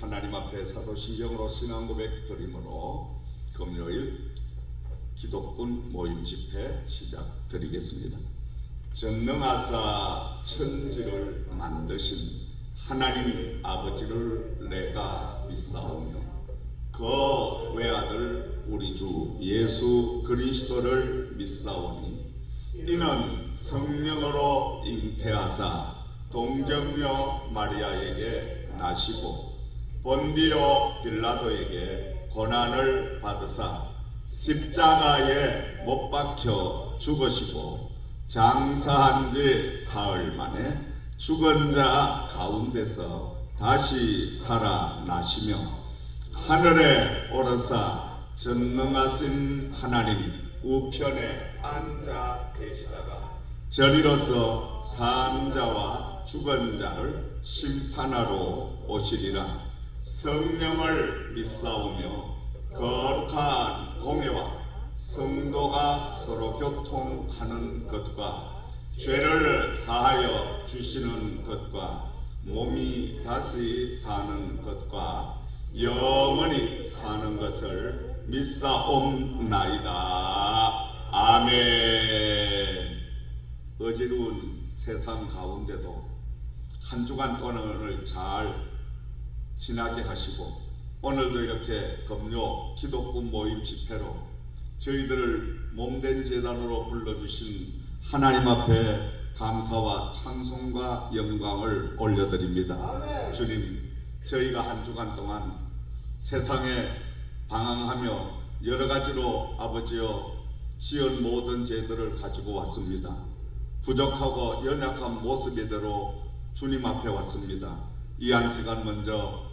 하나님 앞에 사도신경으로 신앙 고백 드림으로 금요일 기독군 모임 집회 시작드리겠습니다. 전능하사 천지를 만드신 하나님 아버지를 내가 믿사오며 그 외아들 우리 주 예수 그리스도를 믿사오니 이는 성령으로 잉태하사 동정녀 마리아에게 나시고 본디오 빌라도에게 고난을 받으사 십자가에 못 박혀 죽으시고 장사한 지 사흘 만에 죽은 자 가운데서 다시 살아나시며 하늘에 오르사 전능하신 하나님 우편에 앉아 계시다가 저리로서 산 자와 죽은 자를 심판하러 오시리라. 성령을 믿사오며 거룩한 공회와 성도가 서로 교통하는 것과 죄를 사하여 주시는 것과 몸이 다시 사는 것과 영원히 사는 것을 믿사옵나이다. 아멘. 어지러운 세상 가운데도 한 주간 동안을 잘 지나게 하시고 오늘도 이렇게 금요 기독군 모임 집회로 저희들을 몸된 제단으로 불러주신 하나님 앞에 감사와 찬송과 영광을 올려드립니다. 주님, 저희가 한 주간 동안 세상에 방황하며 여러 가지로 아버지여 지은 모든 죄들을 가지고 왔습니다. 부족하고 연약한 모습이대로 주님 앞에 왔습니다. 이 한 시간 먼저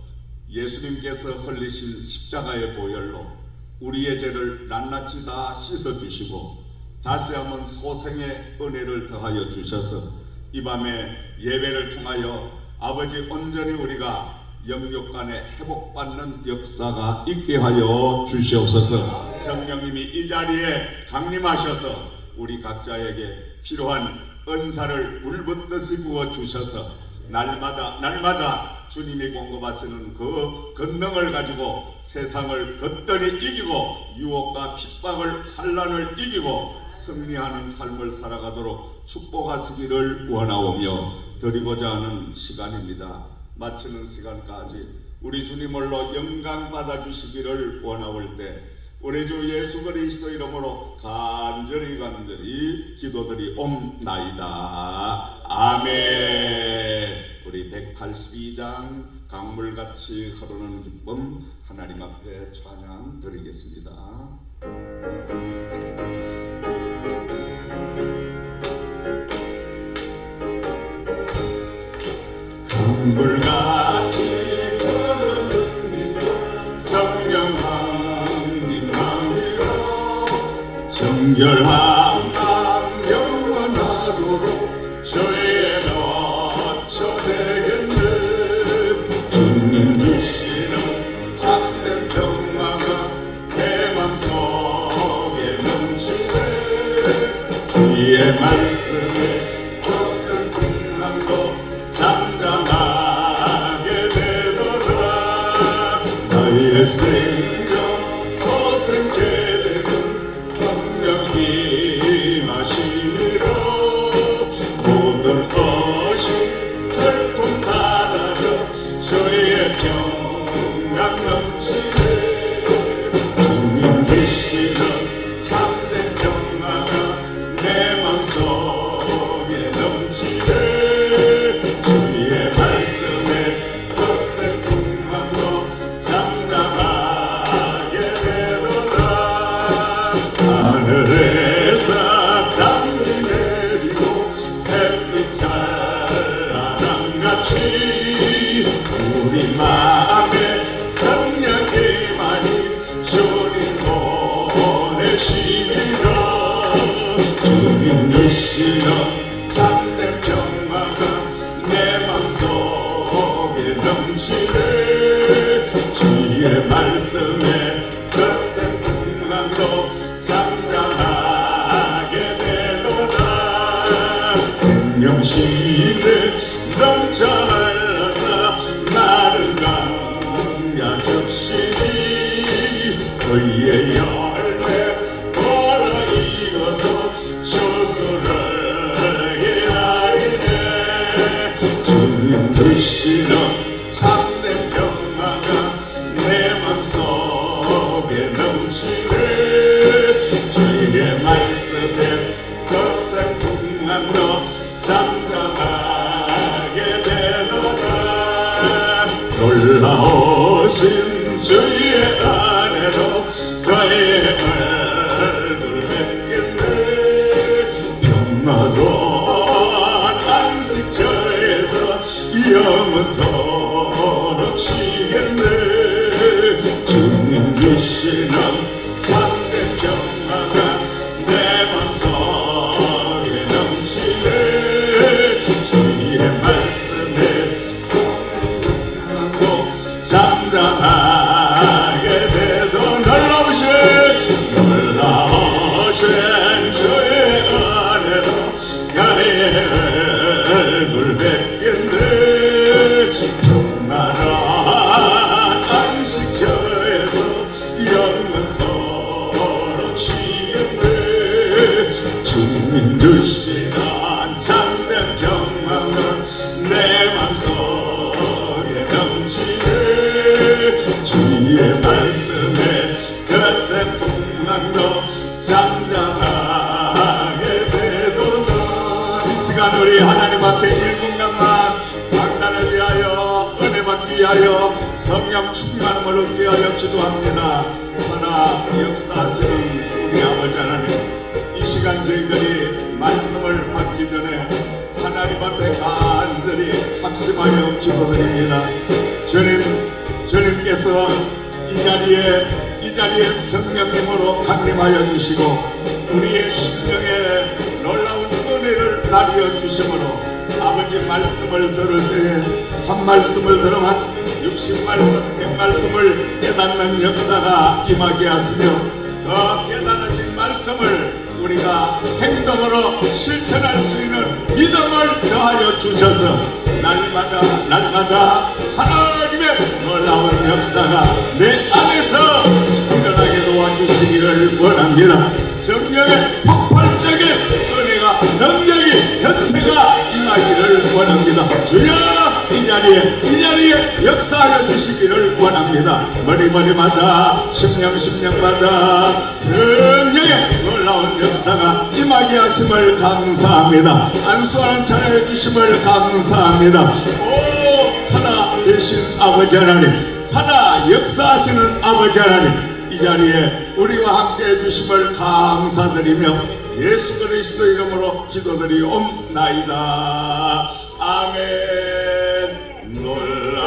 예수님께서 흘리신 십자가의 보혈로 우리의 죄를 낱낱이 다 씻어주시고 다시 한번 소생의 은혜를 더하여 주셔서 이 밤에 예배를 통하여 아버지 온전히 우리가 영육간에 회복받는 역사가 있게 하여 주시옵소서. 성령님이 이 자리에 강림하셔서 우리 각자에게 필요한 은사를 물붓듯이 부어주셔서 날마다 주님이 공급하시는 그 권능을 가지고 세상을 걷더니 이기고 유혹과 핍박을 환난을 이기고 승리하는 삶을 살아가도록 축복하시기를 원하오며 드리고자 하는 시간입니다. 마치는 시간까지 우리 주님을로 영광 받아주시기를 원하올 때 우리 주 예수 그리스도 이름으로 간절히 기도드리옵나이다. 아멘. 우리 182장 강물같이 흐르는 기쁨 하나님 앞에 찬양 드리겠습니다. 강물같이 흐르는 기쁨 성령 하나님 정결한 마음 영원하도록 주의 어처 되겠네. 주님 주시는 참된 평화가 내 맘속에 넘치네. 주의 말씀에 벗은 풍랑도 잠잠하게 되더라. 나의 생명 소생케 되는 성령 임하시니라. 모든 것이 슬픔 사라져 주의 평강 넘치네. 주님 계시는 참된 평화가 내 맘속에 넘치네. 주의 말씀에 거센 풍랑도 잠잠하게 되더라. 하늘에서 담비 내리고 햇빛 찬란함같이 우리 마음에 성령이 많이 주님 보내시리라. 주님 주시는 참된 평화가 내 맘속에 넘치네. 주의 말씀에 거센 풍랑도 잠잠하게 되도다. 생명신을 넘쳐 흘러서 나를 감 넘치네 주의 말씀에 거센 풍랑도 잠잠하게 되도다 놀라우신 주의 아내로 그의 얼굴 뵙겠네 평화로운 안식처에서 영원토록 쉬겠네 주님 주시는 참된 평화가 내 맘속에 넘치네 주의 말씀에 잠잠하게 되도 놀라우신 주의 은혜로 나의 얼굴 뵙겠네 평안한 안식처에서 영원토록 쉬겠네 주님 주시는 참된 평안은 내 맘속에 넘치네 주의 말씀에 거센 풍랑도 잠잠하게 되도다 이 시간 우리 하나님 앞에 1분간만 강단을 위하여 은혜 받기 위하여 성령 충만함을 얻기 위하여 기도합니다. 살아 역사하시는 우리 아버지 하나님 이 시간 저희들이 말씀을 받기 전에 하나님 앞에 간절히 합심하여 기도드립니다. 주님께서 이 자리에 성령님으로 강림하여 주시고 우리의 심령에 놀라운 은혜를 나뉘어 주심으로 아버지 말씀을 들을 때에 한 말씀을 들으면 60말씀 100말씀을 깨닫는 역사가 임하게 하시며 더 깨달아진 말씀을 우리가 행동으로 실천할 수 있는 믿음을 더하여 주셔서 날마다 하나님의 놀라운 역사가 내 안에서 일어나게 도와주시기를 원합니다. 성령의 폭발적인 은혜가 능력이 현세가 임하기를 원합니다. 주여 이 자리에 역사하여 주시기를 원합니다. 머리마다 심령마다 성령의 놀라운 역사가 임하게 하심을 감사합니다. 안수하는 자녀해 주심을 감사합니다. 오 살아계신 아버지 하나님 살아 역사하시는 아버지 하나님 이 자리에 우리와 함께 해주심을 감사드리며 예수 그리스도 이름으로 기도드리옵나이다. 아멘.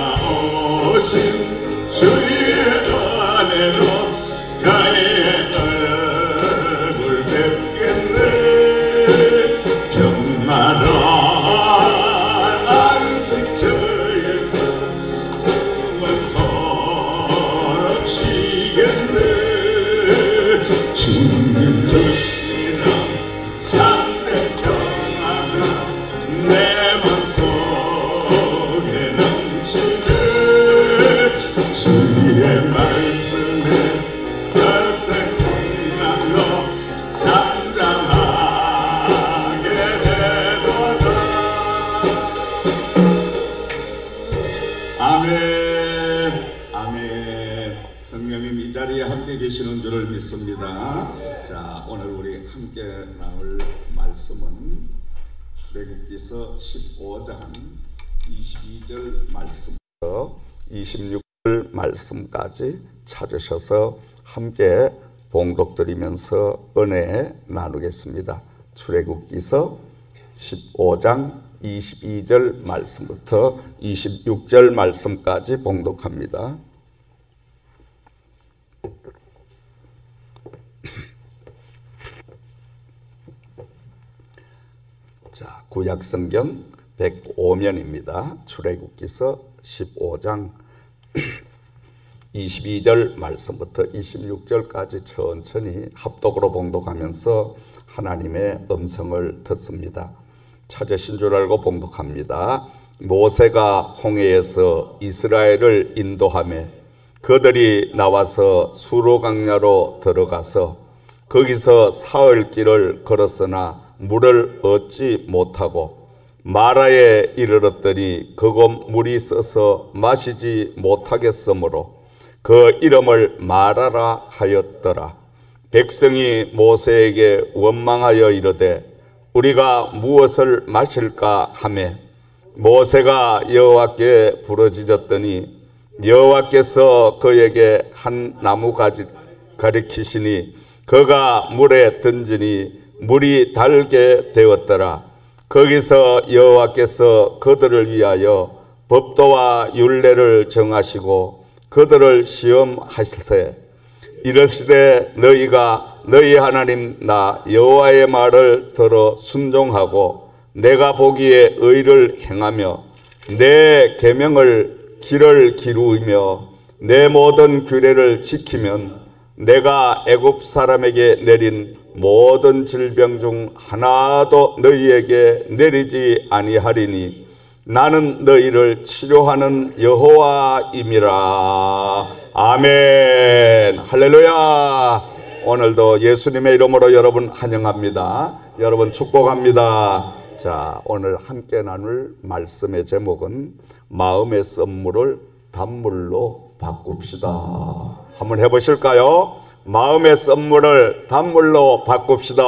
놀라우신 주의 은혜로 그의 얼굴 뵙겠네 평화로운 안식처에서 영원토록 쉬겠네 주님 주시는 참된 평화가 내 맘속에 넘치네 주의 말씀에 거센 풍랑도 잠잠하게 되도다. 아멘. 아멘. 성령님 이 자리에 함께 계시는 줄을 믿습니다. 자, 오늘 우리 함께 나눌 말씀은 출애굽기서 15장 22절 말씀부터 26절 말씀까지 찾으셔서 함께 봉독드리면서 은혜 나누겠습니다. 출애굽기서 15장 22절 말씀부터 26절 말씀까지 봉독합니다. 자, 구약성경 105면입니다. 출애굽기서 15장 22절 말씀부터 26절까지 천천히 합독으로 봉독하면서 하나님의 음성을 듣습니다. 찾으신 줄 알고 봉독합니다. 모세가 홍해에서 이스라엘을 인도하며 그들이 나와서 수로 강야로 들어가서 거기서 사흘 길을 걸었으나 물을 얻지 못하고 마라에 이르렀더니 그곳 물이 써서 마시지 못하겠으므로 그 이름을 마라라 하였더라. 백성이 모세에게 원망하여 이르되 우리가 무엇을 마실까 하매 모세가 여호와께 부르짖었더니 여호와께서 그에게 한 나무가지 가리키시니 그가 물에 던지니 물이 달게 되었더라. 거기서 여호와께서 그들을 위하여 법도와 율례를 정하시고 그들을 시험하시세 이르시되 너희가 너희 하나님 나 여호와의 말을 들어 순종하고 내가 보기에 의를 행하며 내 계명을 길을 기루며 내 모든 규례를 지키면 내가 애굽 사람에게 내린 모든 질병 중 하나도 너희에게 내리지 아니하리니 나는 너희를 치료하는 여호와임이라. 아멘. 할렐루야. 오늘도 예수님의 이름으로 여러분 환영합니다. 여러분 축복합니다. 자, 오늘 함께 나눌 말씀의 제목은 마음의 썸물을 단물로 바꿉시다. 한번 해보실까요? 마음의 썸물을 단물로 바꿉시다.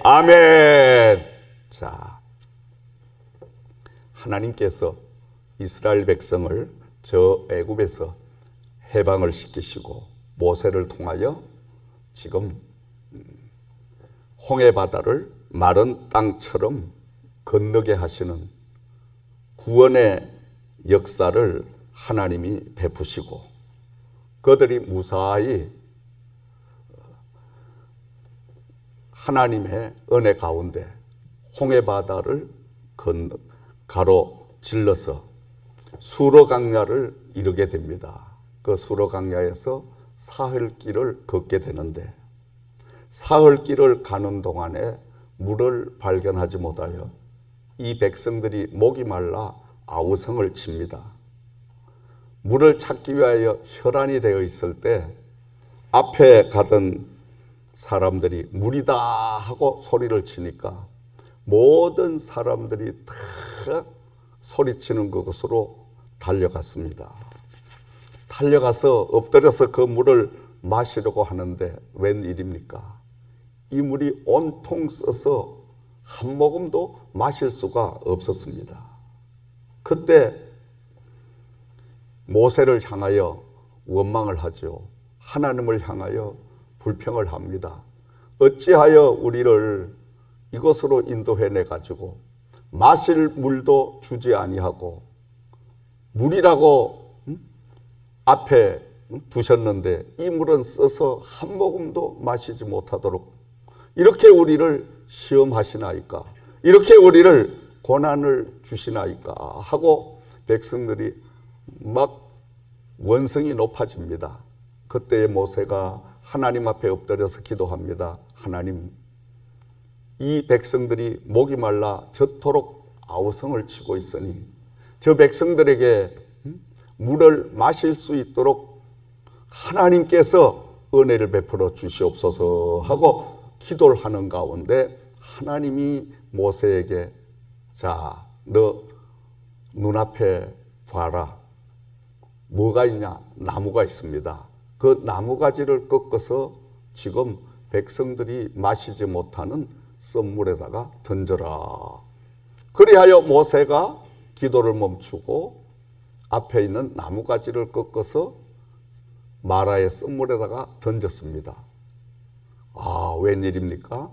아멘. 자, 하나님께서 이스라엘 백성을 저 애굽에서 해방을 시키시고 모세를 통하여 지금 홍해 바다를 마른 땅처럼 건너게 하시는 구원의 역사를 하나님이 베푸시고 그들이 무사히 하나님의 은혜 가운데 홍해 바다를 가로질러서 수로 강야를 이루게 됩니다. 그 수로 강야에서 사흘길을 걷게 되는데 사흘길을 가는 동안에 물을 발견하지 못하여 이 백성들이 목이 말라 아우성을 칩니다. 물을 찾기 위하여 혈안이 되어 있을 때 앞에 가던 사람들이 물이다 하고 소리를 치니까 모든 사람들이 다 소리치는 그곳으로 달려갔습니다. 달려가서 엎드려서 그 물을 마시려고 하는데 웬일입니까? 이 물이 온통 써서 한 모금도 마실 수가 없었습니다. 그때 모세를 향하여 원망을 하죠. 하나님을 향하여 불평을 합니다. 어찌하여 우리를 이곳으로 인도해내 가지고 마실 물도 주지 아니하고 물이라고 앞에 두셨는데 이 물은 써서 한 모금도 마시지 못하도록 이렇게 우리를 시험하시나이까? 이렇게 우리를 고난을 주시나이까? 하고 백성들이 막 원성이 높아집니다. 그때의 모세가 하나님 앞에 엎드려서 기도합니다. 하나님, 이 백성들이 목이 말라 저토록 아우성을 치고 있으니 저 백성들에게 물을 마실 수 있도록 하나님께서 은혜를 베풀어 주시옵소서 하고 기도를 하는 가운데 하나님이 모세에게 자, 너 눈앞에 봐라. 뭐가 있냐? 나무가 있습니다. 그 나무가지를 꺾어서 지금 백성들이 마시지 못하는 썸물에다가 던져라. 그리하여 모세가 기도를 멈추고 앞에 있는 나무가지를 꺾어서 마라의 썸물에다가 던졌습니다. 아, 웬일입니까?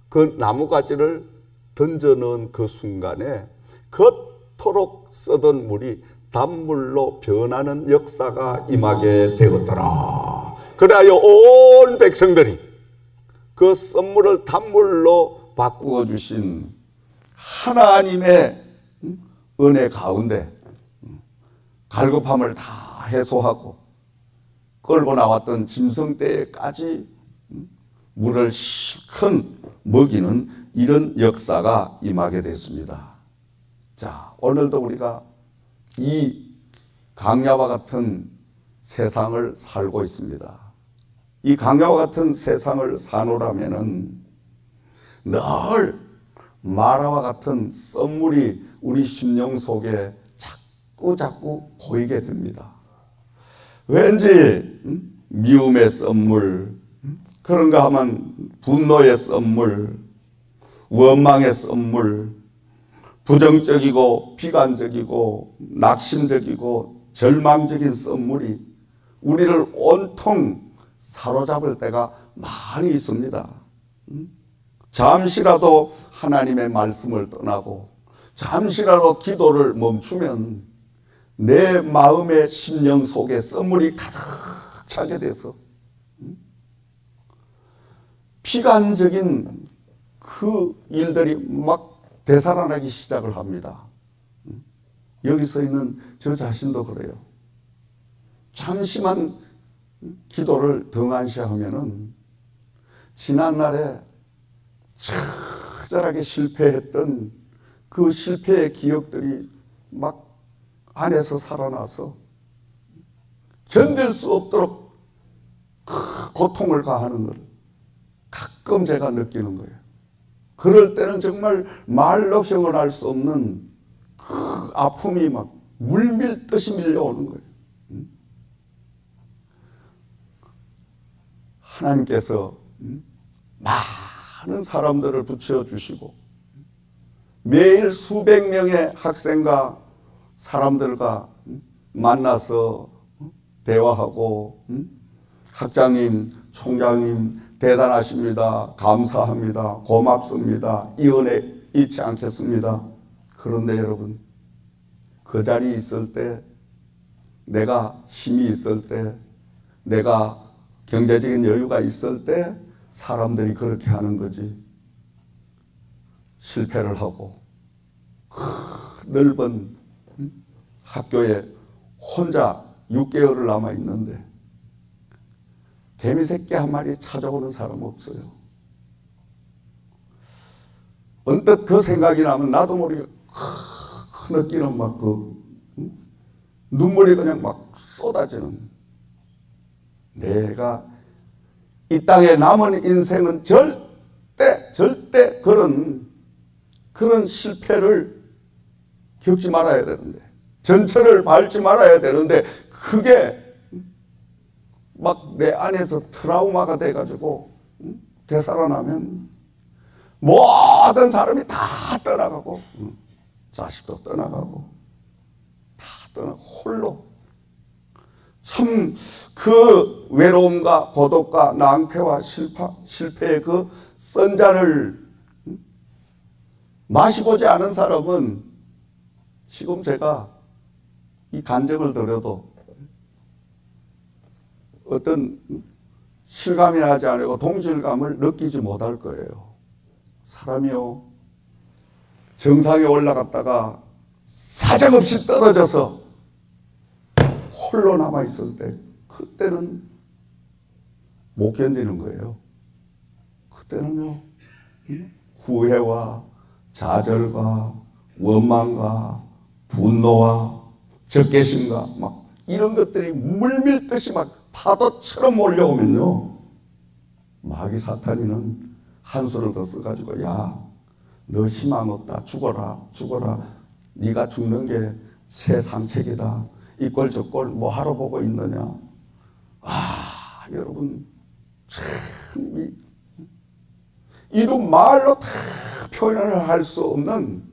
그 나무가지를 던져넣은 그 순간에 그토록 쓰던 물이 단물로 변하는 역사가 임하게 되었더라. 그래야 온 백성들이 그 썸물을 단물로 바꾸어 주신 하나님의 은혜 가운데 갈급함을 다 해소하고 끌고 나왔던 짐승떼까지 물을 실컷 먹이는 이런 역사가 임하게 됐습니다. 자, 오늘도 우리가 이 강야와 같은 세상을 살고 있습니다. 이 강야와 같은 세상을 사노라면은 늘 마라와 같은 썸물이 우리 심령 속에 자꾸 보이게 됩니다. 왠지 미움의 선물, 그런가 하면 분노의 선물, 원망의 선물, 부정적이고 비관적이고 낙심적이고 절망적인 선물이 우리를 온통 사로잡을 때가 많이 있습니다. 잠시라도 하나님의 말씀을 떠나고 잠시라도 기도를 멈추면 내 마음의 심령 속에 선물이 가득 차게 돼서 비관적인 그 일들이 막 되살아나기 시작을 합니다. 여기서 있는 저 자신도 그래요. 잠시만 기도를 등한시하면은 지난날에 처절하게 실패했던 그 실패의 기억들이 막 안에서 살아나서 견딜 수 없도록 그 고통을 가하는 걸 가끔 제가 느끼는 거예요. 그럴 때는 정말 말로 표현할 수 없는 그 아픔이 막 물밀듯이 밀려오는 거예요. 하나님께서 많은 사람들을 붙여주시고 매일 수백 명의 학생과 사람들과 만나서 대화하고 학장님, 총장님 대단하십니다. 감사합니다. 고맙습니다. 이 은혜 잊지 않겠습니다. 그런데 여러분, 그 자리에 있을 때, 내가 힘이 있을 때, 내가 경제적인 여유가 있을 때 사람들이 그렇게 하는 거지. 실패를 하고 넓은 학교에 혼자 6개월을 남아있는데 개미새끼 한 마리 찾아오는 사람 없어요. 언뜻 그 생각이 나면 나도 모르게 흐느끼는 막 눈물이 그냥 막 쏟아지는, 내가 이 땅에 남은 인생은 절대 그런 실패를 겪지 말아야 되는데, 전철을 밟지 말아야 되는데, 그게 막 내 안에서 트라우마가 돼가지고 되살아나면 모든 사람이 다 떠나가고, 자식도 떠나가고 다 떠나고 홀로 참 그 외로움과 고독과 낭패와 실패의 그 선잔을 마시보지 않은 사람은 지금 제가 이 간증을 들어도 어떤 실감이 나지 않고 동질감을 느끼지 못할 거예요. 사람이요, 정상에 올라갔다가 사정없이 떨어져서 홀로 남아있을 때, 그때는 못 견디는 거예요. 그때는요, 후회와 좌절과 원망과 분노와 적개심과 막 이런 것들이 물밀듯이 막 파도처럼 몰려오면요, 마귀 사탄이는 한수를 더 써가지고, 야, 너 희망 없다, 죽어라. 네가 죽는 게 세상 책이다. 이 꼴 저 꼴 뭐하러 보고 있느냐. 여러분, 참 이런 말로 다 표현을 할 수 없는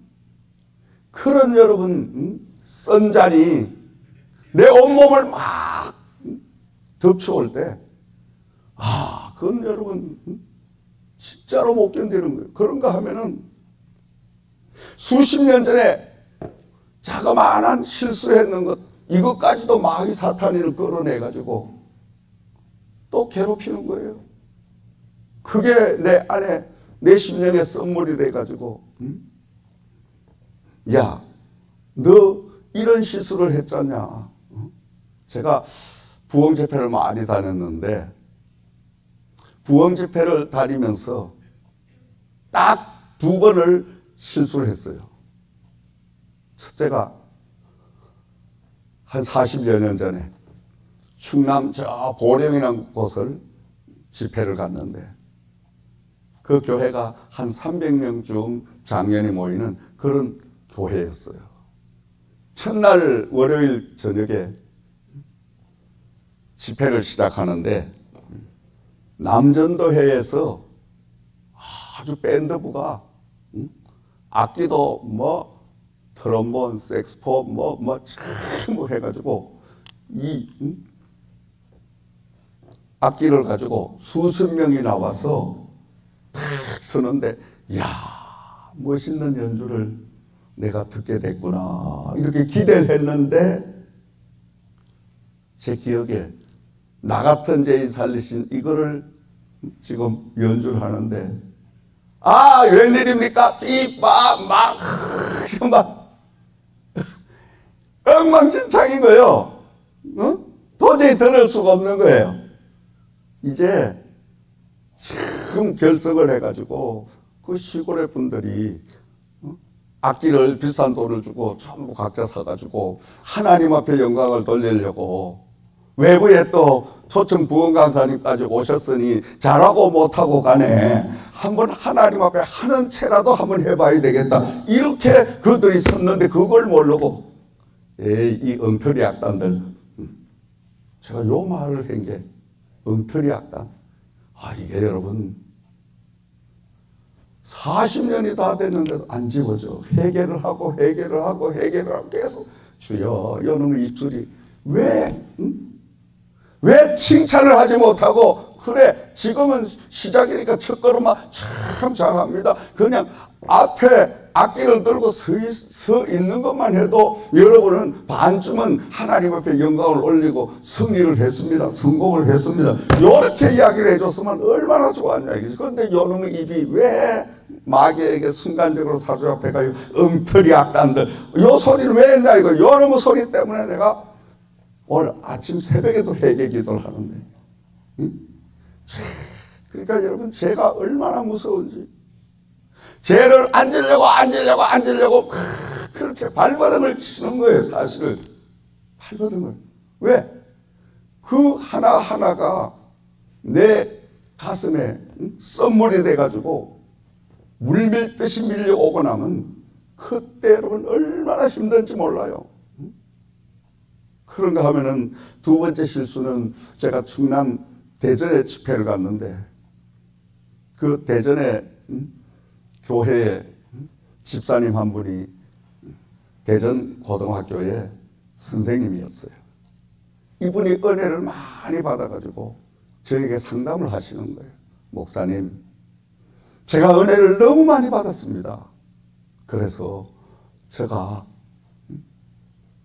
그런 여러분 선잔이 내 온몸을 막 덮쳐올 때, 그건 여러분 진짜로 못 견디는 거예요. 그런가 하면은 수십 년 전에 자그마한 실수했는 것, 이것까지도 마귀 사탄이를 끌어내가지고 또 괴롭히는 거예요. 그게 내 안에 내 심령의 선물이 돼가지고, 야, 너 이런 실수를 했잖냐. 제가 부흥 집회를 많이 다녔는데, 부흥 집회를 다니면서 딱 2번을 실수를 했어요. 첫째가 한 40여 년 전에 충남 저 보령이라는 곳을 집회를 갔는데, 그 교회가 한 300명쯤 장년이 모이는 그런 교회였어요. 첫날 월요일 저녁에 집회를 시작하는데 남전도회에서 아주 밴드부가 악기도 뭐 트럼본, 색스폰 뭐 전부 해가지고 이 악기를 가지고 수십 명이 나와서 탁 서는데 야 멋있는 연주를 내가 듣게 됐구나 이렇게 기대를 했는데 제 기억에 나 같은 죄인 살리신 이거를 지금 연주를 하는데 아 웬일입니까? 막 엉망진창인 거예요. 도저히 들을 수가 없는 거예요. 이제 지금 결석을 해가지고 그 시골의 분들이 악기를 비싼 돈을 주고 전부 각자 사가지고 하나님 앞에 영광을 돌리려고 외부에 또 초청 부흥 강사님까지 오셨으니 잘하고 못하고 간에 한번 하나님 앞에 하는 채라도 한번 해봐야 되겠다 이렇게 그들이 섰는데 그걸 모르고 에이 이 엉터리 악단들 제가 요 말을 한 게 엉터리 악단 아 이게 여러분 40년이 다 됐는데도 안 지워져 회개를 하고 계속 주여 여놈의 입술이 왜 칭찬을 하지 못하고 그래 지금은 시작이니까 첫걸음만 참 잘합니다. 그냥 앞에 악기를 들고 서 있는 것만 해도 여러분은 반쯤은 하나님 앞에 영광을 올리고 승리를 했습니다. 성공을 했습니다. 이렇게 이야기를 해줬으면 얼마나 좋았냐 이거지. 그런데 요놈의 입이 왜 마귀에게 순간적으로 사주 앞에 가요 엉터리 악단들 요 소리를 왜 했냐 이거 요놈의 소리 때문에 내가 오늘 아침 새벽에도 회개 기도를 하는데 그러니까 여러분 죄가 얼마나 무서운지 죄를 앉으려고 그렇게 발버둥을 치는 거예요 사실은 발버둥을 왜? 그 하나하나가 내 가슴에 썸물이 돼가지고 물밀듯이 밀려오고 나면 그때 여러분 얼마나 힘든지 몰라요. 그런가 하면은 두 번째 실수는 제가 충남 대전에 집회를 갔는데 그 대전에 교회에 집사님 한 분이 대전 고등학교의 선생님이었어요. 이분이 은혜를 많이 받아가지고 저에게 상담을 하시는 거예요. 목사님, 제가 은혜를 너무 많이 받았습니다. 그래서 제가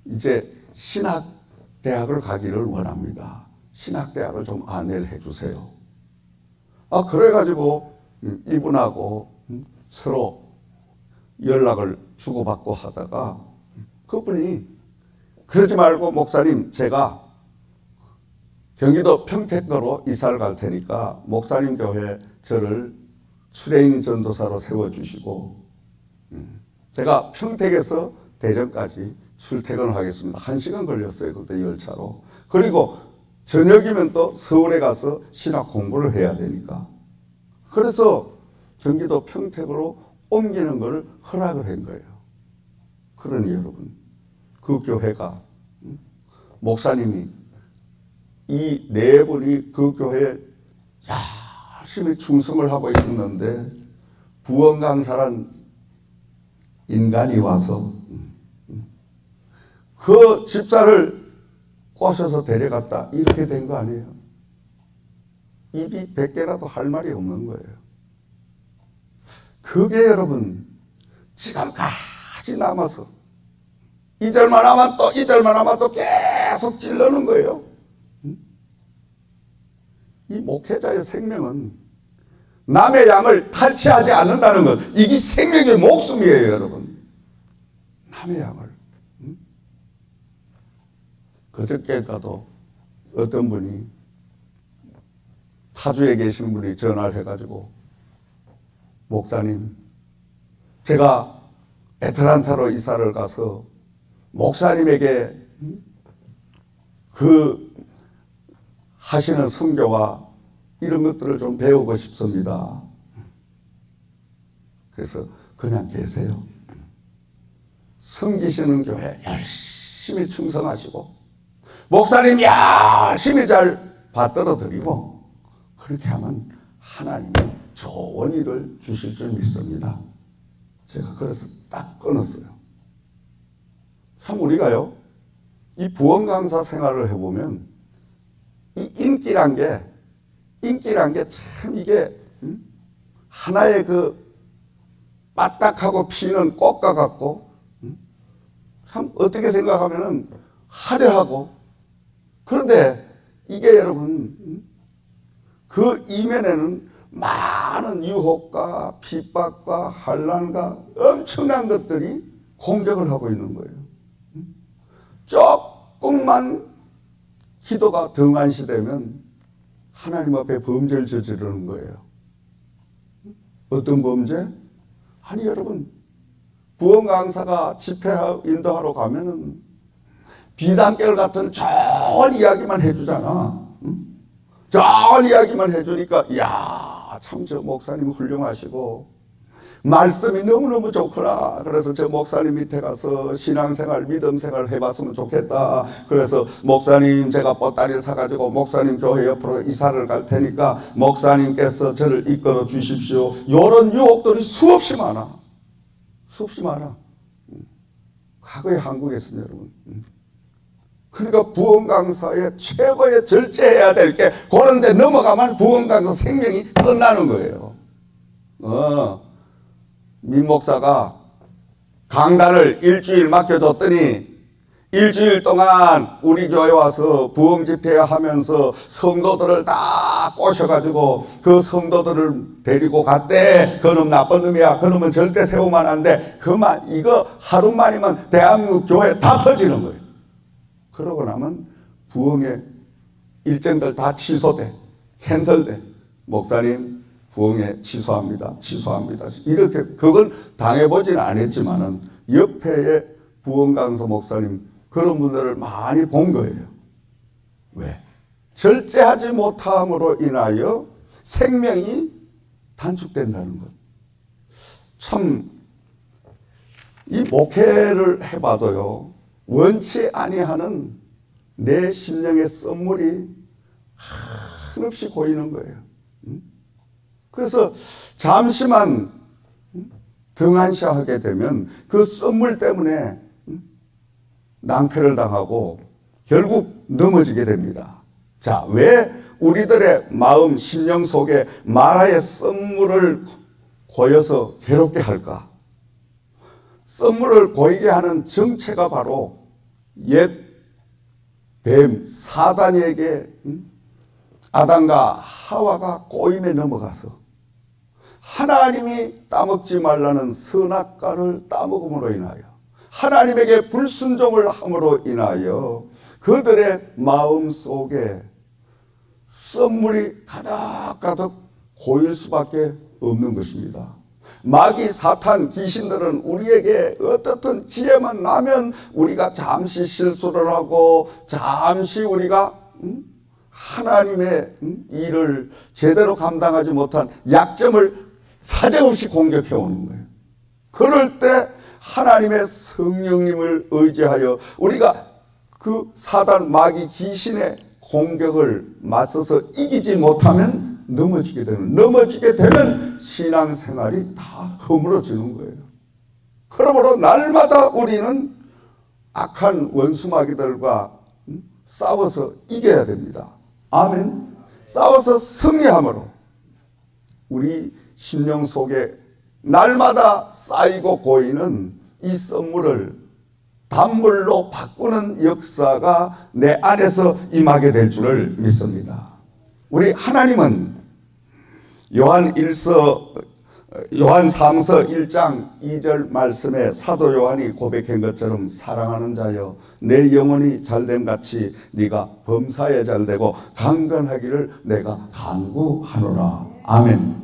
이제 신학대학을 가기를 원합니다. 신학대학을 좀 안내를 해주세요. 그래가지고 이분하고 서로 연락을 주고받고 하다가 그분이 그러지 말고 목사님 제가 경기도 평택으로 이사를 갈 테니까 목사님 교회 저를 출애인 전도사로 세워주시고 제가 평택에서 대전까지 출퇴근을 하겠습니다. 1시간 걸렸어요. 그때 열차로. 그리고 저녁이면 또 서울에 가서 신학 공부를 해야 되니까. 그래서 경기도 평택으로 옮기는 걸 허락을 한 거예요. 그러니 여러분 그 교회가 목사님이 이 네 분이 그 교회에 열심히 충성을 하고 있었는데 부흥 강사란 인간이 와서 그 집사를 꼬셔서 데려갔다 이렇게 된 거 아니에요. 입이 100개라도 할 말이 없는 거예요. 그게 여러분 지금까지 남아서 2절만 하면 또 2절만 하면 또 계속 찔러는 거예요. 이 목회자의 생명은 남의 양을 탈취하지 않는다는 것 이게 생명의 목숨이에요 여러분. 남의 양을 그저께가도 어떤 분이 타주에 계신 분이 전화를 해가지고 목사님 제가 애틀란타로 이사를 가서 목사님에게 그 하시는 선교와 이런 것들을 좀 배우고 싶습니다. 그래서 그냥 계세요. 섬기시는 교회 열심히 충성하시고 목사님 열심히 잘 받들어 드리고 그렇게 하면 하나님이 좋은 일을 주실 줄 믿습니다. 제가 그래서 딱 끊었어요. 참 우리가요, 이 부흥 강사 생활을 해보면 이 인기란 게 참 이게 하나의 그 빠딱하고 피는 꽃과 같고 참 어떻게 생각하면은 화려하고, 그런데 이게 여러분 그 이면에는 많은 유혹과 핍박과 환난과 엄청난 것들이 공격을 하고 있는 거예요. 조금만 기도가 등한시되면 하나님 앞에 범죄를 저지르는 거예요. 어떤 범죄? 아니 여러분, 부흥 강사가 집회 인도하러 가면은 비단결 같은 좋은 이야기만 해주잖아. 좋은 이야기만 해주니까 이야, 참 저 목사님 훌륭하시고 말씀이 너무너무 좋구나. 그래서 저 목사님 밑에 가서 신앙생활, 믿음생활 해봤으면 좋겠다. 그래서 목사님 제가 보따리를 사가지고 목사님 교회 옆으로 이사를 갈 테니까 목사님께서 저를 이끌어 주십시오. 이런 유혹들이 수없이 많아. 수없이 많아. 과거의 한국에서는 여러분. 그러니까 부흥 강사의 최고의 절제해야 될 게 그런 데 넘어가면 부흥 강사 생명이 끝나는 거예요. 민 목사가 강단을 일주일 맡겨줬더니 일주일 동안 우리 교회 와서 부흥 집회 하면서 성도들을 다 꼬셔가지고 그 성도들을 데리고 갔대. 그놈 나쁜 놈이야. 그놈은 절대 세우면 안 돼. 그만 이거 하루만이면 대한민국 교회 다 퍼지는 거예요. 그러고 나면 부흥의 일정들 다 취소돼. 캔슬돼. 목사님 부흥에 취소합니다. 이렇게 그건 당해보지는 않았지만은 옆에의 부흥 강사 목사님 그런 분들을 많이 본 거예요. 왜? 절제하지 못함으로 인하여 생명이 단축된다는 것. 참 이 목회를 해봐도요, 원치 아니하는 내 심령의 썸물이 한없이 고이는 거예요. 그래서 잠시만 등한시하게 되면 그 썸물 때문에 낭패를 당하고 결국 넘어지게 됩니다. 자, 왜 우리들의 마음, 심령 속에 마라의 썸물을 고여서 괴롭게 할까? 썸물을 고이게 하는 정체가 바로 옛 뱀 사단에게 아담과 하와가 꼬임에 넘어가서 하나님이 따먹지 말라는 선악과를 따먹음으로 인하여 하나님에게 불순종을 함으로 인하여 그들의 마음 속에 썸물이 가득가득 고일 수밖에 없는 것입니다. 마귀, 사탄, 귀신들은 우리에게 어떻든 기회만 나면 우리가 잠시 실수를 하고 잠시 우리가 하나님의 일을 제대로 감당하지 못한 약점을 사정없이 공격해 오는 거예요. 그럴 때 하나님의 성령님을 의지하여 우리가 그 사단, 마귀, 귀신의 공격을 맞서서 이기지 못하면 넘어지게 되면 신앙생활이 다 허물어지는 거예요. 그러므로 날마다 우리는 악한 원수마귀들과 싸워서 이겨야 됩니다. 아멘. 싸워서 승리함으로 우리 심령 속에 날마다 쌓이고 고이는 이 썸물을 단물로 바꾸는 역사가 내 안에서 임하게 될 줄을 믿습니다. 우리 하나님은 요한 3서 1장 2절 말씀에 사도 요한이 고백한 것처럼 사랑하는 자여 내 영혼이 잘됨 같이 네가 범사에 잘되고 강건하기를 내가 간구하노라. 아멘.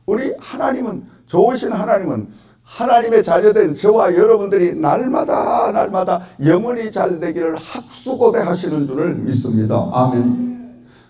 우리 하나님은, 좋으신 하나님은 하나님의 자녀된 저와 여러분들이 날마다 영혼이 잘되기를 학수고대 하시는 줄을 믿습니다. 아멘.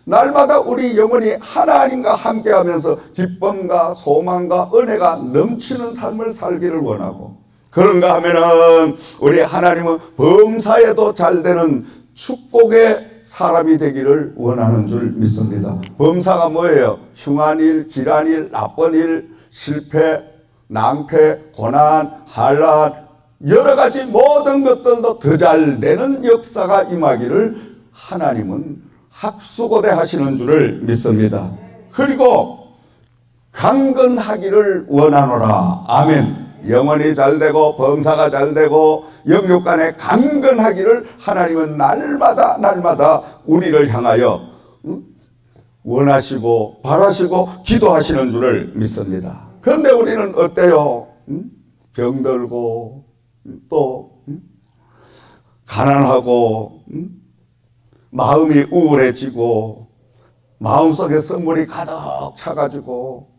날마다 우리 영혼이 하나님과 함께하면서 기쁨과 소망과 은혜가 넘치는 삶을 살기를 원하고, 그런가 하면은 우리 하나님은 범사에도 잘되는 축복의 사람이 되기를 원하는 줄 믿습니다. 범사가 뭐예요? 흉한 일, 길한 일, 나쁜 일, 실패, 낭패, 고난, 환난, 여러 가지 모든 것들도 더 잘 되는 역사가 임하기를 하나님은 학수고대 하시는 줄을 믿습니다. 그리고 강건하기를 원하노라. 아멘. 영혼이 잘되고 범사가 잘되고 영육간에 강건하기를 하나님은 날마다 우리를 향하여 원하시고 바라시고 기도하시는 줄을 믿습니다. 그런데 우리는 어때요? 병들고 또 가난하고 마음이 우울해지고 마음속에 선물이 가득 차가지고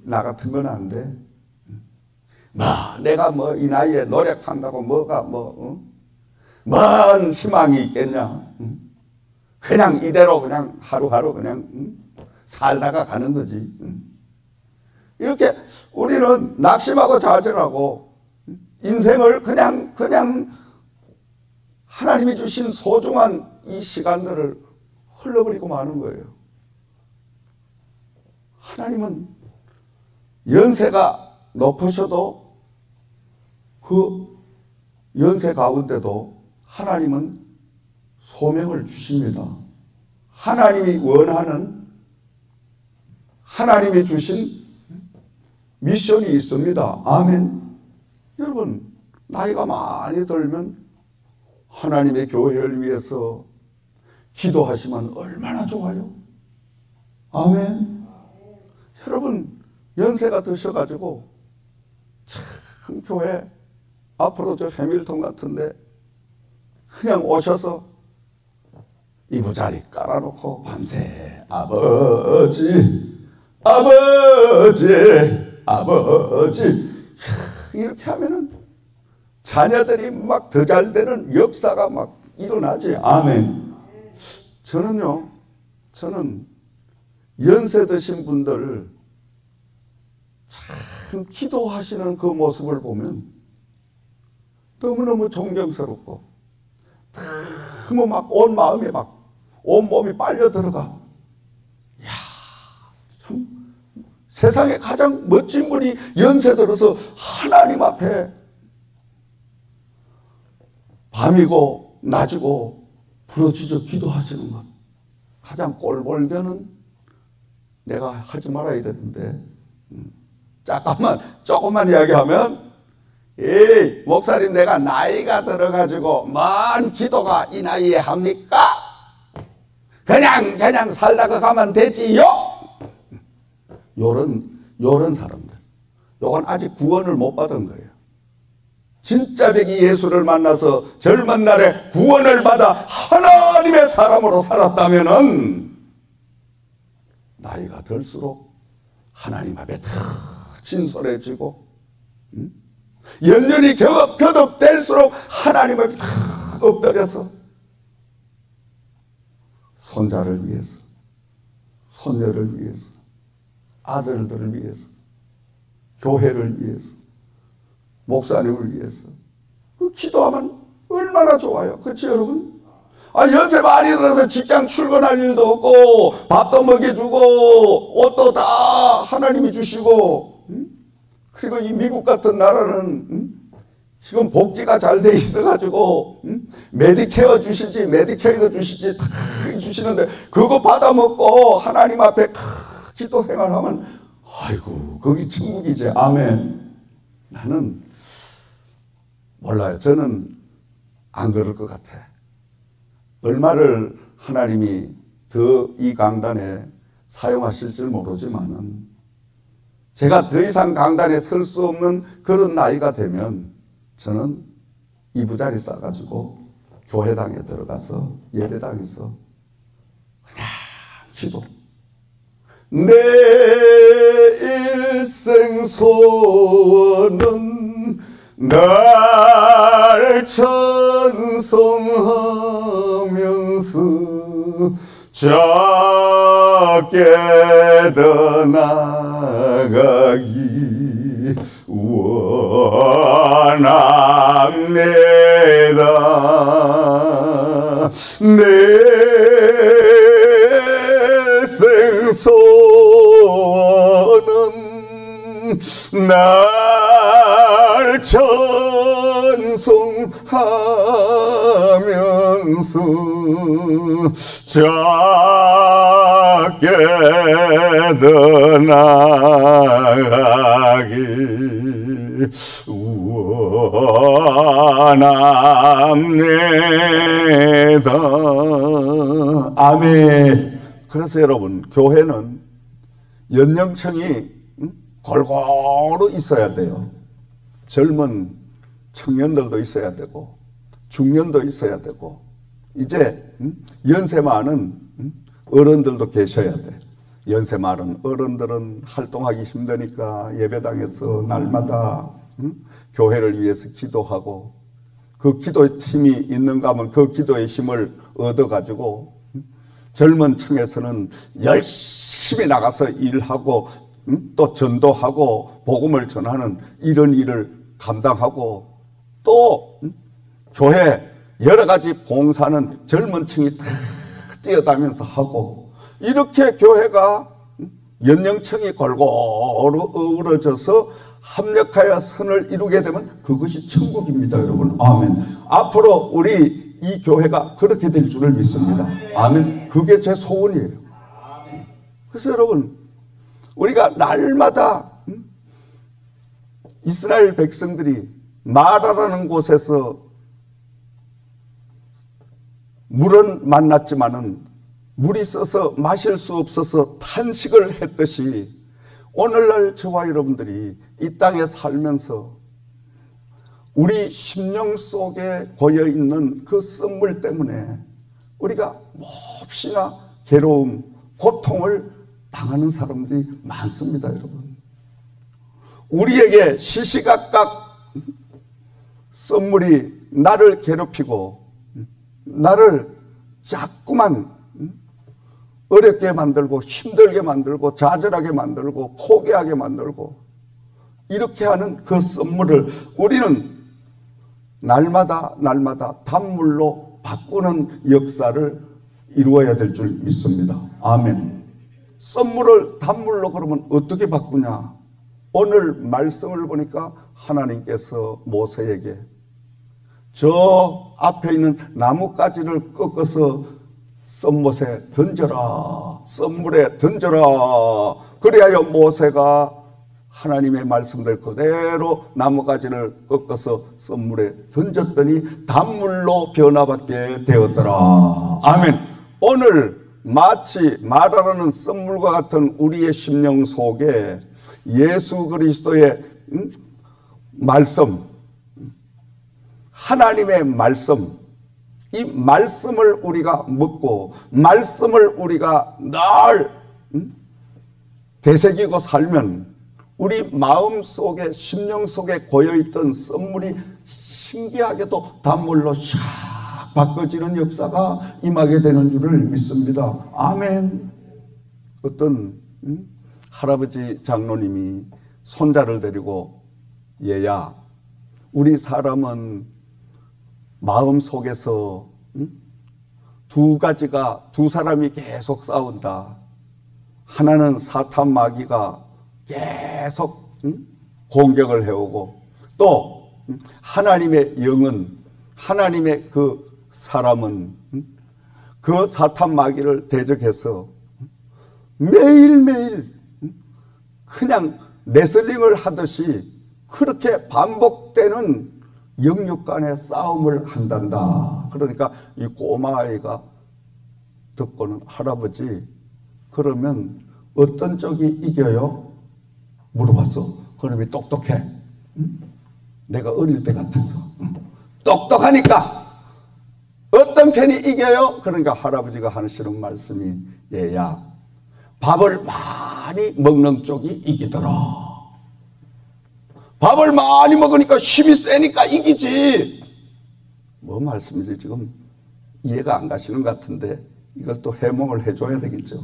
나 같은 건 안 돼. 내가 이 나이에 노력한다고 뭐가 뭔 희망이 있겠냐. 그냥 이대로 그냥 하루하루 그냥 살다가 가는 거지. 이렇게 우리는 낙심하고 좌절하고 인생을 그냥 하나님이 주신 소중한 이 시간들을 흘러버리고 마는 거예요. 하나님은 연세가 높으셔도 그 연세 가운데도 하나님은 소명을 주십니다. 하나님이 원하는, 하나님이 주신 미션이 있습니다. 아멘. 여러분, 나이가 많이 들면 하나님의 교회를 위해서 기도하시면 얼마나 좋아요. 아멘. 여러분, 연세가 드셔가지고 참 교회 앞으로 저 해밀턴 같은데 그냥 오셔서 이부자리 깔아놓고 밤새 아버지 이렇게 하면은 자녀들이 막 더 잘 되는 역사가 막 일어나지. 아멘. 저는 연세 드신 분들 참 기도하시는 그 모습을 보면 너무너무 존경스럽고 너무 막 온 마음이 막 온 몸이 빨려 들어가. 참 세상에 가장 멋진 분이 연세 들어서 하나님 앞에 밤이고 낮이고 부르짖어 기도하시는 것. 가장 꼴볼견은 내가 하지 말아야 되는데 조금만 이야기하면 에이 목사님 내가 나이가 들어가지고 뭔 기도가 이 나이에 합니까? 그냥 살다가 가면 되지요? 요런 사람들, 요건 아직 구원을 못 받은 거예요. 진짜 백이 예수를 만나서 젊은 날에 구원을 받아 하나님의 사람으로 살았다면은 나이가 들수록 하나님 앞에 더 진솔해지고 연륜이 거듭될수록 하나님 앞에 더 엎드려서 손자를 위해서, 손녀를 위해서, 아들들을 위해서, 교회를 위해서, 목사님을 위해서 그 기도하면 얼마나 좋아요. 그렇지 여러분? 연세 많이 들어서 직장 출근할 일도 없고 밥도 먹여주고 옷도 다 하나님이 주시고 그리고 이 미국 같은 나라는 지금 복지가 잘 돼 있어가지고 메디케어 주시지 메디케이도 주시지 다 주시는데 그거 받아먹고 하나님 앞에 기도 생활하면 아이고 거기 천국이지. 아멘. 나는 몰라요. 저는 안 그럴 것 같아. 얼마를 하나님이 더 이 강단에 사용하실지 모르지만은 제가 더 이상 강단에 설 수 없는 그런 나이가 되면 저는 이부자리 싸가지고 교회당에 들어가서 예배당에서 그냥 기도. 내 일생 소원은 날 찬송하면서 작게 더 나아가기 원합니다. 내 생소는 날 찬송하면서 작게도 나아가기 원합니다. 아멘. 그래서 여러분, 교회는 연령층이 골고루 있어야 돼요. 젊은 청년들도 있어야 되고 중년도 있어야 되고 이제 연세 많은 어른들도 계셔야 돼. 연세 많은 어른들은 활동하기 힘드니까 예배당에서 날마다 교회를 위해서 기도하고 그 기도의 팀이 있는가 하면 그 기도의 힘을 얻어가지고 젊은 층에서는 열심히 나가서 일하고 또 전도하고 복음을 전하는 이런 일을 감당하고 또 교회 여러 가지 봉사는 젊은 층이 다 뛰어다니면서 하고 이렇게 교회가 연령층이 골고루 어우러져서 합력하여 선을 이루게 되면 그것이 천국입니다, 여러분. 아멘. 앞으로 우리 이 교회가 그렇게 될 줄을 믿습니다. 아멘. 그게 제 소원이에요. 그래서 여러분, 우리가 날마다 이스라엘 백성들이 마라라는 곳에서 물은 만났지만은 물이 써서 마실 수 없어서 탄식을 했듯이 오늘날 저와 여러분들이 이 땅에 살면서 우리 심령 속에 고여있는 그 썸물 때문에 우리가 몹시나 괴로움, 고통을 당하는 사람들이 많습니다, 여러분. 우리에게 시시각각 썸물이 나를 괴롭히고 나를 자꾸만 어렵게 만들고 힘들게 만들고 좌절하게 만들고 포기하게 만들고 이렇게 하는 그 썸물을 우리는 날마다 단물로 바꾸는 역사를 이루어야 될 줄 믿습니다. 아멘. 썸물을 단물로 그러면 어떻게 바꾸냐? 오늘 말씀을 보니까 하나님께서 모세에게 저 앞에 있는 나뭇가지를 꺾어서 썸못에 던져라, 썸물에 던져라. 그리하여 모세가 하나님의 말씀들 그대로 나뭇가지를 꺾어서 썸물에 던졌더니 단물로 변화받게 되었더라. 아멘. 오늘 마치 마라라는 썸물과 같은 우리의 심령 속에 예수 그리스도의 말씀, 하나님의 말씀, 이 말씀을 우리가 먹고 말씀을 우리가 늘 되새기고 살면 우리 마음 속에 심령 속에 고여있던 썸물이 신기하게도 단물로 샥 바꿔지는 역사가 임하게 되는 줄을 믿습니다. 아멘. 어떤 할아버지 장로님이 손자를 데리고 얘야, 우리 사람은 마음 속에서 두 사람이 계속 싸운다. 하나는 사탄 마귀가 계속 공격을 해오고 또 하나님의 영은 하나님의 그 사람은 그 사탄 마귀를 대적해서 매일매일 그냥 레슬링을 하듯이 그렇게 반복되는 영육 간의 싸움을 한단다. 그러니까 이 꼬마아이가 듣고는 할아버지, 그러면 어떤 쪽이 이겨요? 물어봤어. 그놈이 똑똑해. 내가 어릴 때 같았어. 똑똑하니까 어떤 편이 이겨요? 그러니까 할아버지가 하시는 말씀이 얘야, 밥을 많이 먹는 쪽이 이기더라. 밥을 많이 먹으니까 힘이 세니까 이기지. 뭐 말씀이지? 지금 이해가 안 가시는 것 같은데 이걸 또 해몽을 해줘야 되겠죠.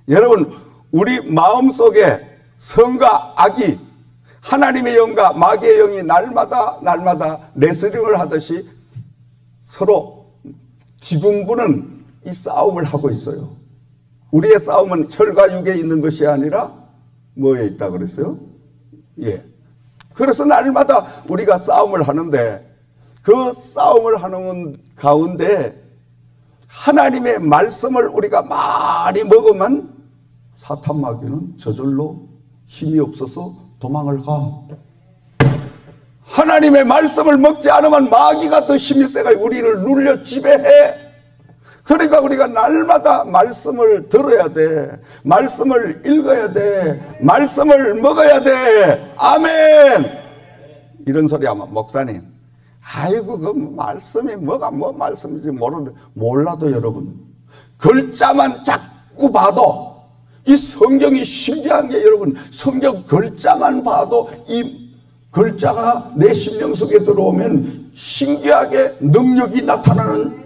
여러분, 우리 마음속에 선과 악이, 하나님의 영과 마귀의 영이 날마다 레슬링을 하듯이 서로 뒤분부는 이 싸움을 하고 있어요. 우리의 싸움은 혈과 육에 있는 것이 아니라 뭐에 있다 그랬어요? 예. 그래서 날마다 우리가 싸움을 하는데 그 싸움을 하는 가운데 하나님의 말씀을 우리가 많이 먹으면 사탄 마귀는 저절로 힘이 없어서 도망을 가. 하나님의 말씀을 먹지 않으면 마귀가 더 힘이 세가 우리를 눌려 지배해. 그러니까 우리가 날마다 말씀을 들어야 돼. 말씀을 읽어야 돼. 말씀을 먹어야 돼. 아멘. 이런 소리 하면 목사님, 아이고 그 말씀이 뭐가 뭐 말씀인지 모르는데, 몰라도 여러분 글자만 자꾸 봐도 이 성경이 신기한 게, 여러분 성경 글자만 봐도 이 글자가 내 심령 속에 들어오면 신기하게 능력이 나타나는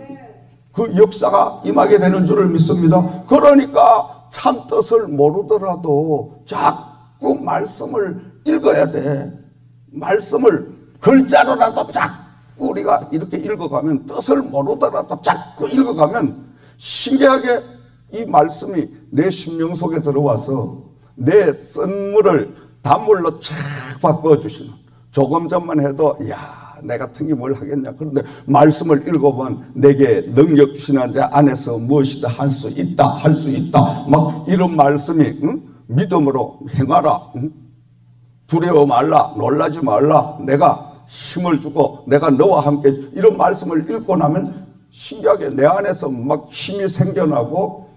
그 역사가 임하게 되는 줄을 믿습니다. 그러니까 참 뜻을 모르더라도 자꾸 말씀을 읽어야 돼. 말씀을 글자로라도 자꾸 우리가 이렇게 읽어가면, 뜻을 모르더라도 자꾸 읽어가면 신기하게 이 말씀이 내 심령 속에 들어와서 내 쓴물을 단물로 쫙 바꿔주시는, 조금 전만 해도 야, 내 같은 게 뭘 하겠냐. 그런데 말씀을 읽어보면 내게 능력 주시는 자 안에서 무엇이다 할 수 있다, 할 수 있다, 막 이런 말씀이, 믿음으로 행하라, 두려워 말라, 놀라지 말라, 내가 힘을 주고 내가 너와 함께, 이런 말씀을 읽고 나면 신기하게 내 안에서 막 힘이 생겨나고,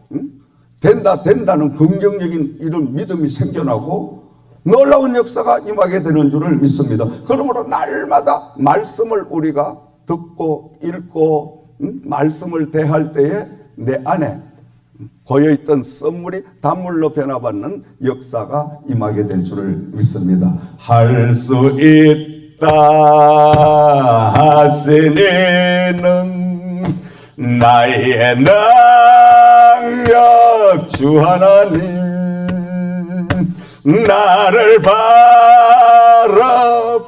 된다는 긍정적인 이런 믿음이 생겨나고 놀라운 역사가 임하게 되는 줄을 믿습니다. 그러므로 날마다 말씀을 우리가 듣고 읽고 말씀을 대할 때에 내 안에 고여있던 썬물이 단물로 변화받는 역사가 임하게 될 줄을 믿습니다. 할 수 있다 하시니는 나의 능력 주 하나님, 나를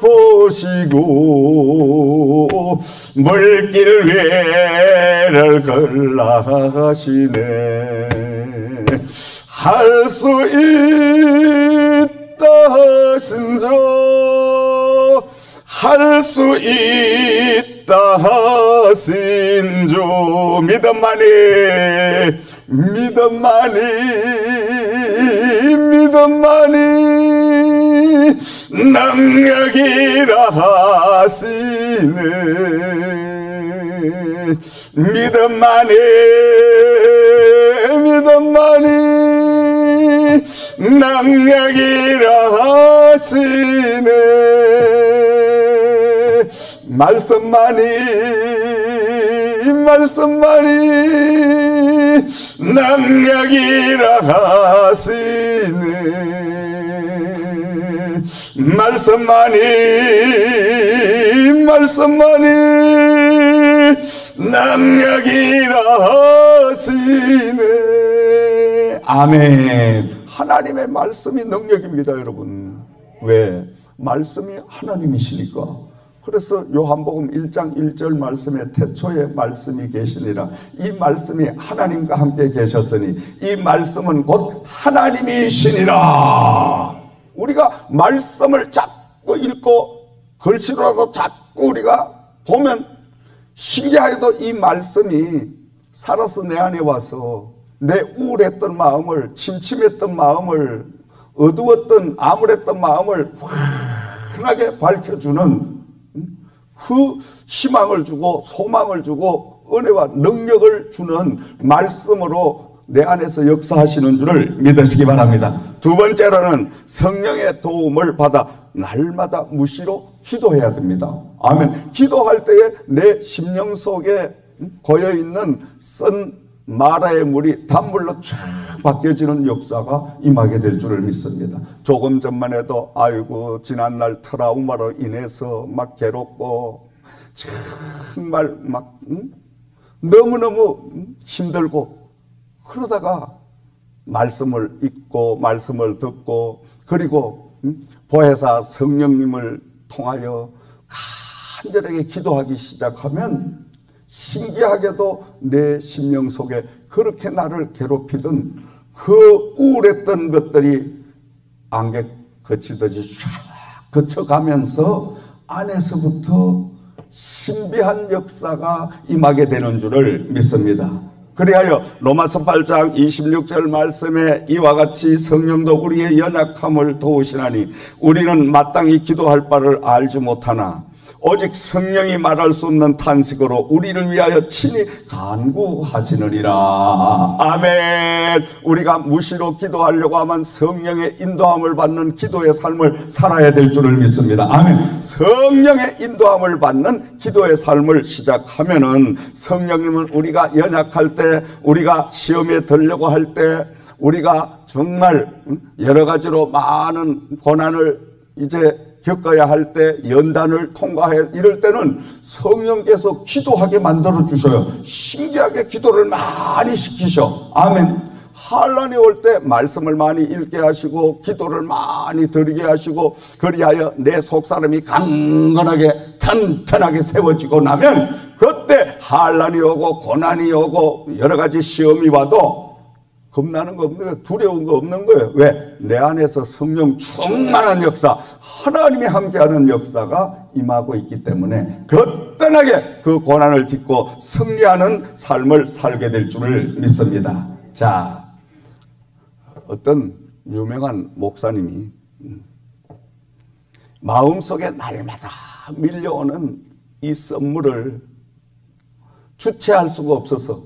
바라보시고 물길 위를 걸어가시네. 할 수 있다 하신저, 할 수 있다 하신주, 믿음만이, 믿음만이, 믿음만이 능력이라 하시네. 믿음만이, 믿음만이 능력이라 하시네. 말씀만이, 말씀만이 능력이라 하시네. 말씀만이, 말씀만이 능력이라 하시네. 아멘. 하나님의 말씀이 능력입니다, 여러분. 왜? 말씀이 하나님이시니까. 그래서 요한복음 1장 1절 말씀에 태초에 말씀이 계시니라. 이 말씀이 하나님과 함께 계셨으니 이 말씀은 곧 하나님이시니라. 우리가 말씀을 자꾸 읽고 글씨로라도 자꾸 우리가 보면 신기하게도 이 말씀이 살아서 내 안에 와서 내 우울했던 마음을, 침침했던 마음을, 어두웠던 암울했던 마음을 환하게 밝혀주는 그 희망을 주고 소망을 주고 은혜와 능력을 주는 말씀으로 내 안에서 역사하시는 줄을 믿으시기 바랍니다. 두 번째로는 성령의 도움을 받아 날마다 무시로 기도해야 됩니다. 아멘. 기도할 때에 내 심령 속에 고여있는 쓴 마라의 물이 단물로 쫙 바뀌어지는 역사가 임하게 될 줄을 믿습니다. 조금 전만 해도 아이고 지난날 트라우마로 인해서 막 괴롭고 정말 막 너무너무 힘들고, 그러다가 말씀을 읽고 말씀을 듣고 그리고 보혜사 성령님을 통하여 간절하게 기도하기 시작하면 신기하게도 내 심령 속에 그렇게 나를 괴롭히던 그 우울했던 것들이 안개 거치듯이 쫙 거쳐가면서 안에서부터 신비한 역사가 임하게 되는 줄을 믿습니다. 그리하여 로마서 8장 26절 말씀에 이와 같이 성령도 우리의 연약함을 도우시나니 우리는 마땅히 기도할 바를 알지 못하나 오직 성령이 말할 수 없는 탄식으로 우리를 위하여 친히 간구하시느니라. 아멘. 우리가 무시로 기도하려고 하면 성령의 인도함을 받는 기도의 삶을 살아야 될 줄을 믿습니다. 아멘. 성령의 인도함을 받는 기도의 삶을 시작하면은 성령님은 우리가 연약할 때, 우리가 시험에 들려고 할 때, 우리가 정말 여러 가지로 많은 고난을 이제 겪어야 할 때, 연단을 통과해 이럴 때는 성령께서 기도하게 만들어 주셔요. 신기하게 기도를 많이 시키셔. 아멘. 환난이 올 때 말씀을 많이 읽게 하시고 기도를 많이 드리게 하시고, 그리하여 내 속사람이 강건하게 튼튼하게 세워지고 나면 그때 환난이 오고 고난이 오고 여러 가지 시험이 와도 겁나는 거 없는 거예요. 두려운 거 없는 거예요. 왜? 내 안에서 성령 충만한 역사, 하나님이 함께하는 역사가 임하고 있기 때문에 거뜬하게 그 고난을 딛고 승리하는 삶을 살게 될 줄을 믿습니다. 자, 어떤 유명한 목사님이 마음속에 날마다 밀려오는 이 선물을 주체할 수가 없어서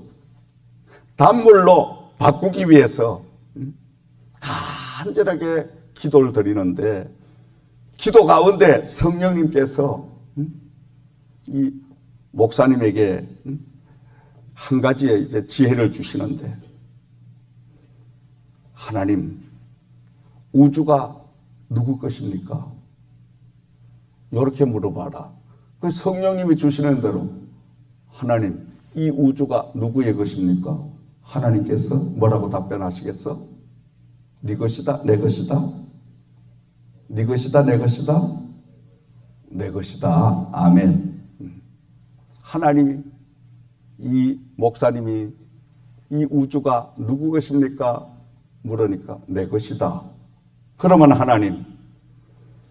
단물로 바꾸기 위해서 간절하게 기도를 드리는데, 기도 가운데 성령님께서 이 목사님에게 한 가지의 이제 지혜를 주시는데, 하나님, 우주가 누구 것입니까? 이렇게 물어봐라. 그 성령님이 주시는 대로, 하나님, 이 우주가 누구의 것입니까? 하나님께서 뭐라고 답변하시겠어? 네 것이다, 내 것이다? 네 것이다, 내 것이다? 내 것이다. 아멘. 하나님이, 이 목사님이 이 우주가 누구 것입니까? 물으니까 내 것이다. 그러면 하나님,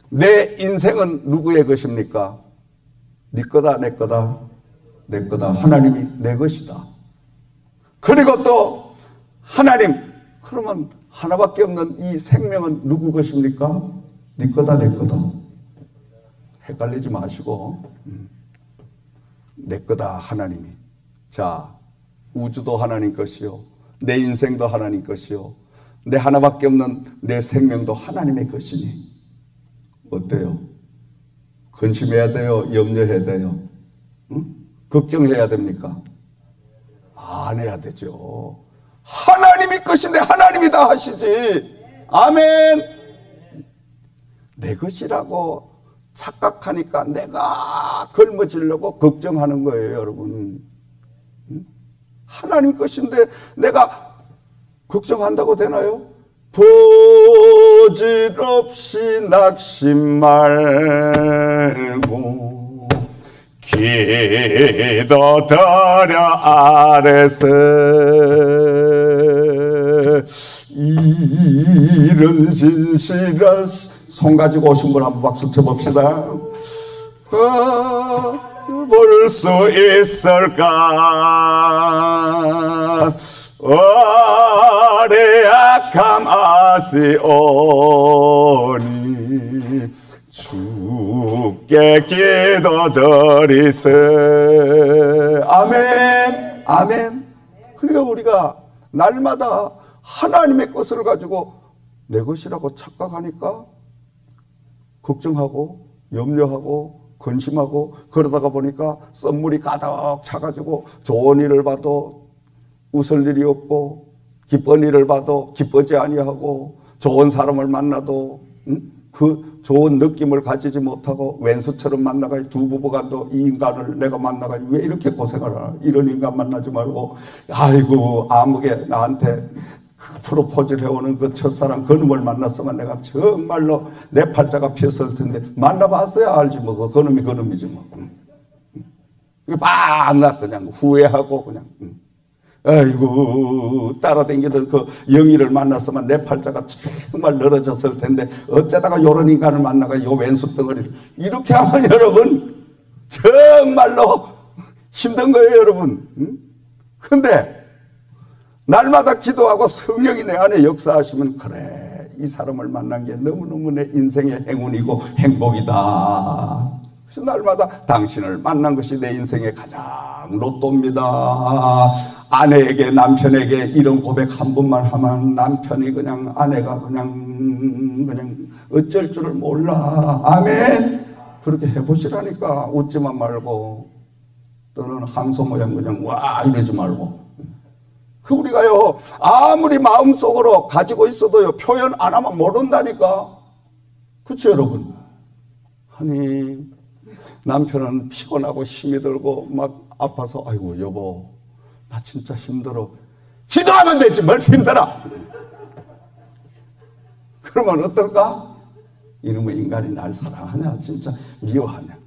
내 인생은 누구의 것입니까? 네 거다, 내 거다? 내 거다. 하나님이 내 것이다. 그리고 또 하나님, 그러면 하나밖에 없는 이 생명은 누구 것입니까? 네 거다, 내 거다. 헷갈리지 마시고 내 거다, 하나님이. 자, 우주도 하나님 것이요, 내 인생도 하나님 것이요, 내 하나밖에 없는 내 생명도 하나님의 것이니 어때요? 근심해야 돼요? 염려해야 돼요? 응? 걱정해야 됩니까? 안 해야 되죠. 하나님이 것인데 하나님이 다 하시지. 아멘. 내 것이라고 착각하니까 내가 걸머지려고 걱정하는 거예요, 여러분. 하나님 것인데 내가 걱정한다고 되나요? 부질없이 낙심 말고 기도드려 아래서 이런 진실한 손 가지고 오신 분 한번 박수 쳐봅시다. 볼 수 있을까? 어레약함 아시오니 주께 기도드리세. 아멘. 아멘. 그러니까 우리가 날마다 하나님의 것을 가지고 내 것이라고 착각하니까 걱정하고 염려하고 근심하고, 그러다가 보니까 썸물이 가득 차가지고 좋은 일을 봐도 웃을 일이 없고, 기쁜 일을 봐도 기쁘지 아니하고, 좋은 사람을 만나도 그 좋은 느낌을 가지지 못하고 왼수처럼 만나가, 두 부부가 또 이 인간을 내가 만나가 왜 이렇게 고생을 하나, 이런 인간 만나지 말고, 아이고 아무게 나한테 그 프로포즈를 해오는 그 첫사랑 그놈을 만났으면 내가 정말로 내 팔자가 피었을 텐데, 만나봤어야 알지 뭐. 그놈이 그놈이지 뭐. 막 그냥 후회하고 그냥 아이고 따라다니던 그 영희를 만났으면 내 팔자가 정말 늘어졌을 텐데 어쩌다가 요런 인간을 만나가 요 왼수 덩어리를 이렇게 하면 여러분 정말로 힘든 거예요 여러분. 근데 날마다 기도하고 성령이 내 안에 역사하시면 그래 이 사람을 만난 게 너무너무 내 인생의 행운이고 행복이다. 그래서 날마다 당신을 만난 것이 내 인생의 가장 로또입니다. 아내에게 남편에게 이런 고백 한 번만 하면 남편이 그냥 아내가 그냥 어쩔 줄을 몰라. 아멘. 그렇게 해보시라니까. 웃지만 말고 또는 항소 모양 그냥 와 이러지 말고. 그 우리가요 아무리 마음속으로 가지고 있어도요 표현 안 하면 모른다니까. 그렇죠 여러분? 아니 남편은 피곤하고 힘이 들고 막 아파서 아이고 여보 나 진짜 힘들어. 기도하면 되지 뭘 힘들어. 그러면 어떨까? 이놈의 인간이 날 사랑하냐 진짜 미워하냐.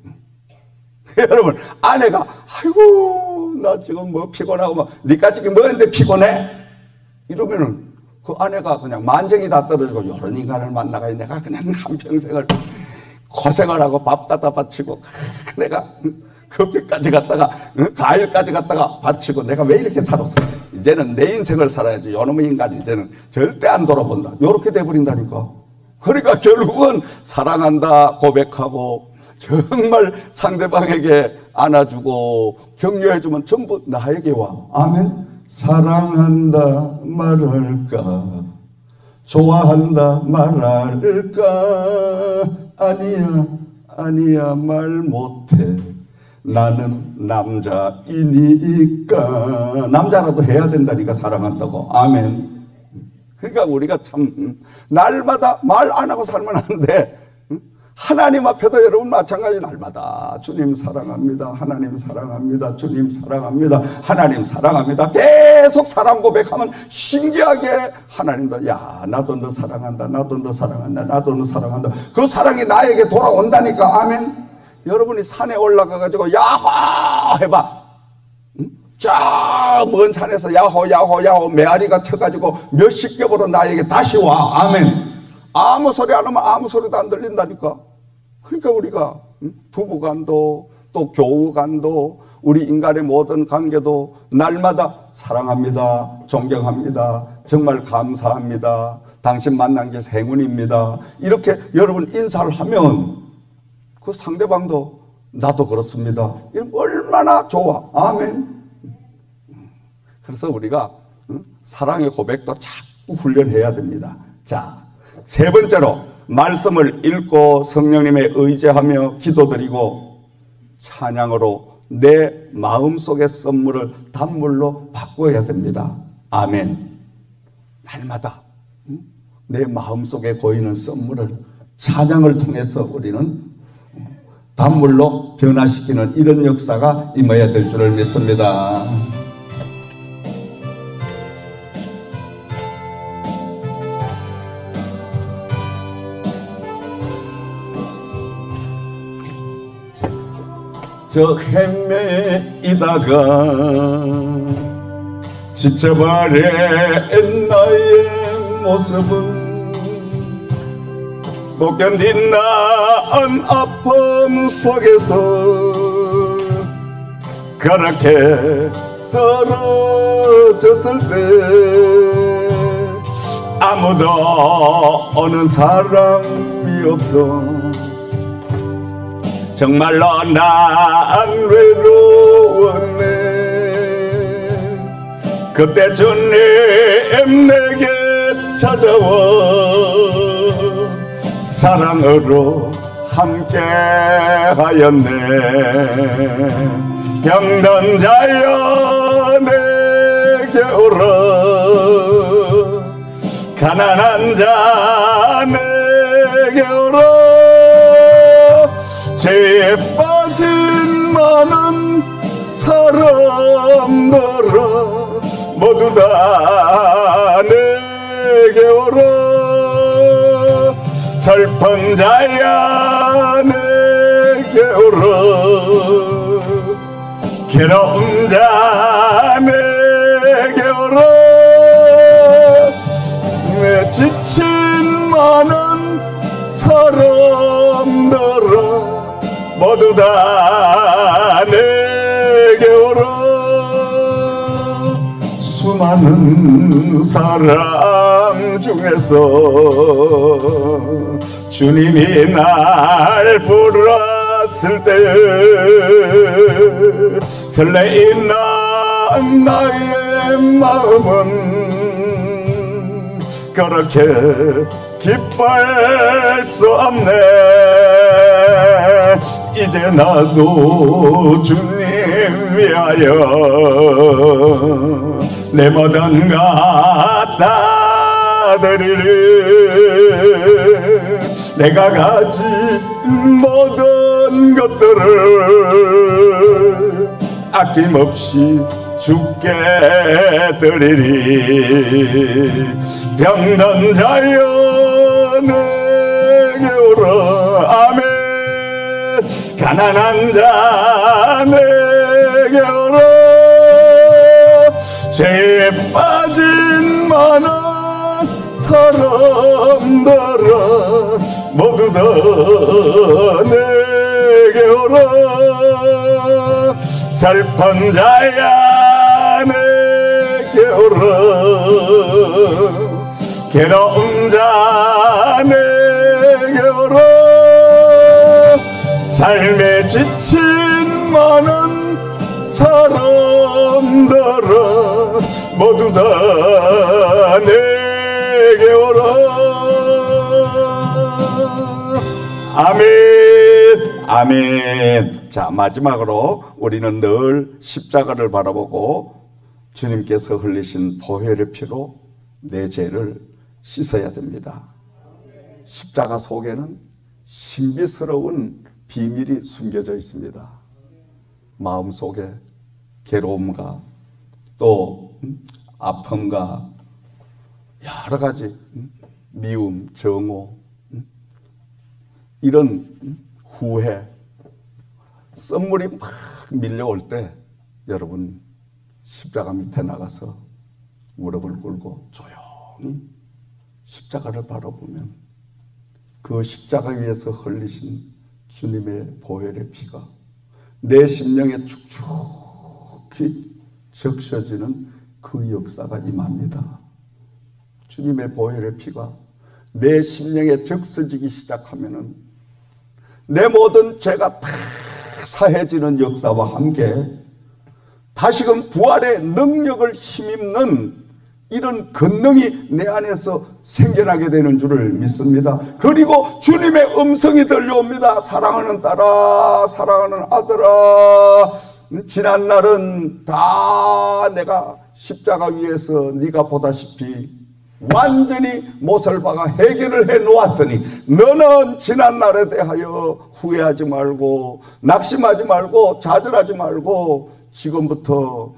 여러분 아내가 아이고 나 지금 뭐 피곤하고 막 니까지 뭐했는데 피곤해? 이러면은 그 아내가 그냥 만정이 다 떨어지고 이런 인간을 만나가 내가 그냥 한평생을 고생을 하고 밥 갖다 바치고 내가 커피까지 갖다가 과일까지 갖다가 바치고 내가 왜 이렇게 살았어? 이제는 내 인생을 살아야지. 요놈의 인간이 이제는 절대 안 돌아본다. 요렇게 돼버린다니까. 그러니까 결국은 사랑한다 고백하고 정말 상대방에게 안아주고 격려해주면 전부 나에게 와. 아멘. 사랑한다 말할까 좋아한다 말할까 아니야 말 못해 나는 남자이니까. 남자라도 해야 된다니까 사랑한다고. 아멘. 그러니까 우리가 참 날마다 말 안 하고 살면 안 돼. 하나님 앞에도 여러분 마찬가지 날마다 주님 사랑합니다. 하나님 사랑합니다. 주님 사랑합니다. 하나님 사랑합니다. 계속 사랑 고백하면 신기하게 하나님도 야 나도 너 사랑한다. 나도 너 사랑한다. 나도 너 사랑한다. 그 사랑이 나에게 돌아온다니까. 아멘. 여러분이 산에 올라가가지고 야호 해봐. 저 먼 산에서 야호 메아리가 쳐가지고 몇십 겹으로 나에게 다시 와. 아멘. 아무 소리 안 하면 아무 소리도 안 들린다니까. 그러니까 우리가 부부간도 또 교우간도 우리 인간의 모든 관계도 날마다 사랑합니다. 존경합니다. 정말 감사합니다. 당신 만난 게 행운입니다. 이렇게 여러분 인사를 하면 그 상대방도 나도 그렇습니다. 얼마나 좋아. 아멘. 그래서 우리가 사랑의 고백도 자꾸 훈련해야 됩니다. 자, 세 번째로 말씀을 읽고 성령님에 의지하며 기도드리고 찬양으로 내 마음속의 선물을 단물로 바꿔야 됩니다. 아멘. 날마다 내 마음속에 고이는 선물을 찬양을 통해서 우리는 단물로 변화시키는 이런 역사가 임해야 될 줄을 믿습니다. 저 헤매이다가 지쳐버린 나의 모습은 못 견딘 나은 아픔 속에서 그렇게 쓰러졌을 때 아무도 오는 사람이 없어. 정말로 난 외로웠네. 그때 주님 내게 찾아와 사랑으로 함께 하였네. 병든 자여 내게 오라. 가난한 자 내게 오라. 죄에 빠진 많은 사람들아 모두 다 내게 오라. 슬픈 자야 내게 오라. 괴로운 자 내게 오라. 숨에 지친 많은 사람들아 모두 다 내게 오라. 수많은 사람 중에서 주님이 날 불렀을 때 설레인 나의 마음은 그렇게 기뻐할 수 없네. 이제 나도 주님 위하여 내 모든 것 다 드리리. 내가 가진 모든 것들을 아낌없이 주께 드리리. 병든 자여 내게 오라. 아멘. 가난한 자 내게 오라. 죄에 빠진 많은 사람들아 모두 다 내게 오라. 슬픈 자야 내게 오라. 괴로운 자 내게 오라. 삶에 지친 많은 사람들아 모두 다 내게 오라. 아멘. 아멘. 자, 마지막으로 우리는 늘 십자가를 바라보고 주님께서 흘리신 보혈의 피로 내 죄를 씻어야 됩니다. 십자가 속에는 신비스러운 비밀이 숨겨져 있습니다. 마음속에 괴로움과 또 아픔과 여러 가지 미움, 정오, 이런 후회, 썸물이 막 밀려올 때 여러분 십자가 밑에 나가서 무릎을 꿇고 조용히 십자가를 바라보면 그 십자가 위에서 흘리신 주님의 보혈의 피가 내 심령에 축축히 적셔지는 그 역사가 임합니다. 주님의 보혈의 피가 내 심령에 적셔지기 시작하면은 내 모든 죄가 다 사해지는 역사와 함께 다시금 부활의 능력을 힘입는 이런 권능이 내 안에서 생겨나게 되는 줄을 믿습니다. 그리고 주님의 음성이 들려옵니다. 사랑하는 딸아, 사랑하는 아들아, 지난 날은 다 내가 십자가 위에서 네가 보다시피 완전히 못을 박아 해결을 해 놓았으니 너는 지난 날에 대하여 후회하지 말고 낙심하지 말고 좌절하지 말고 지금부터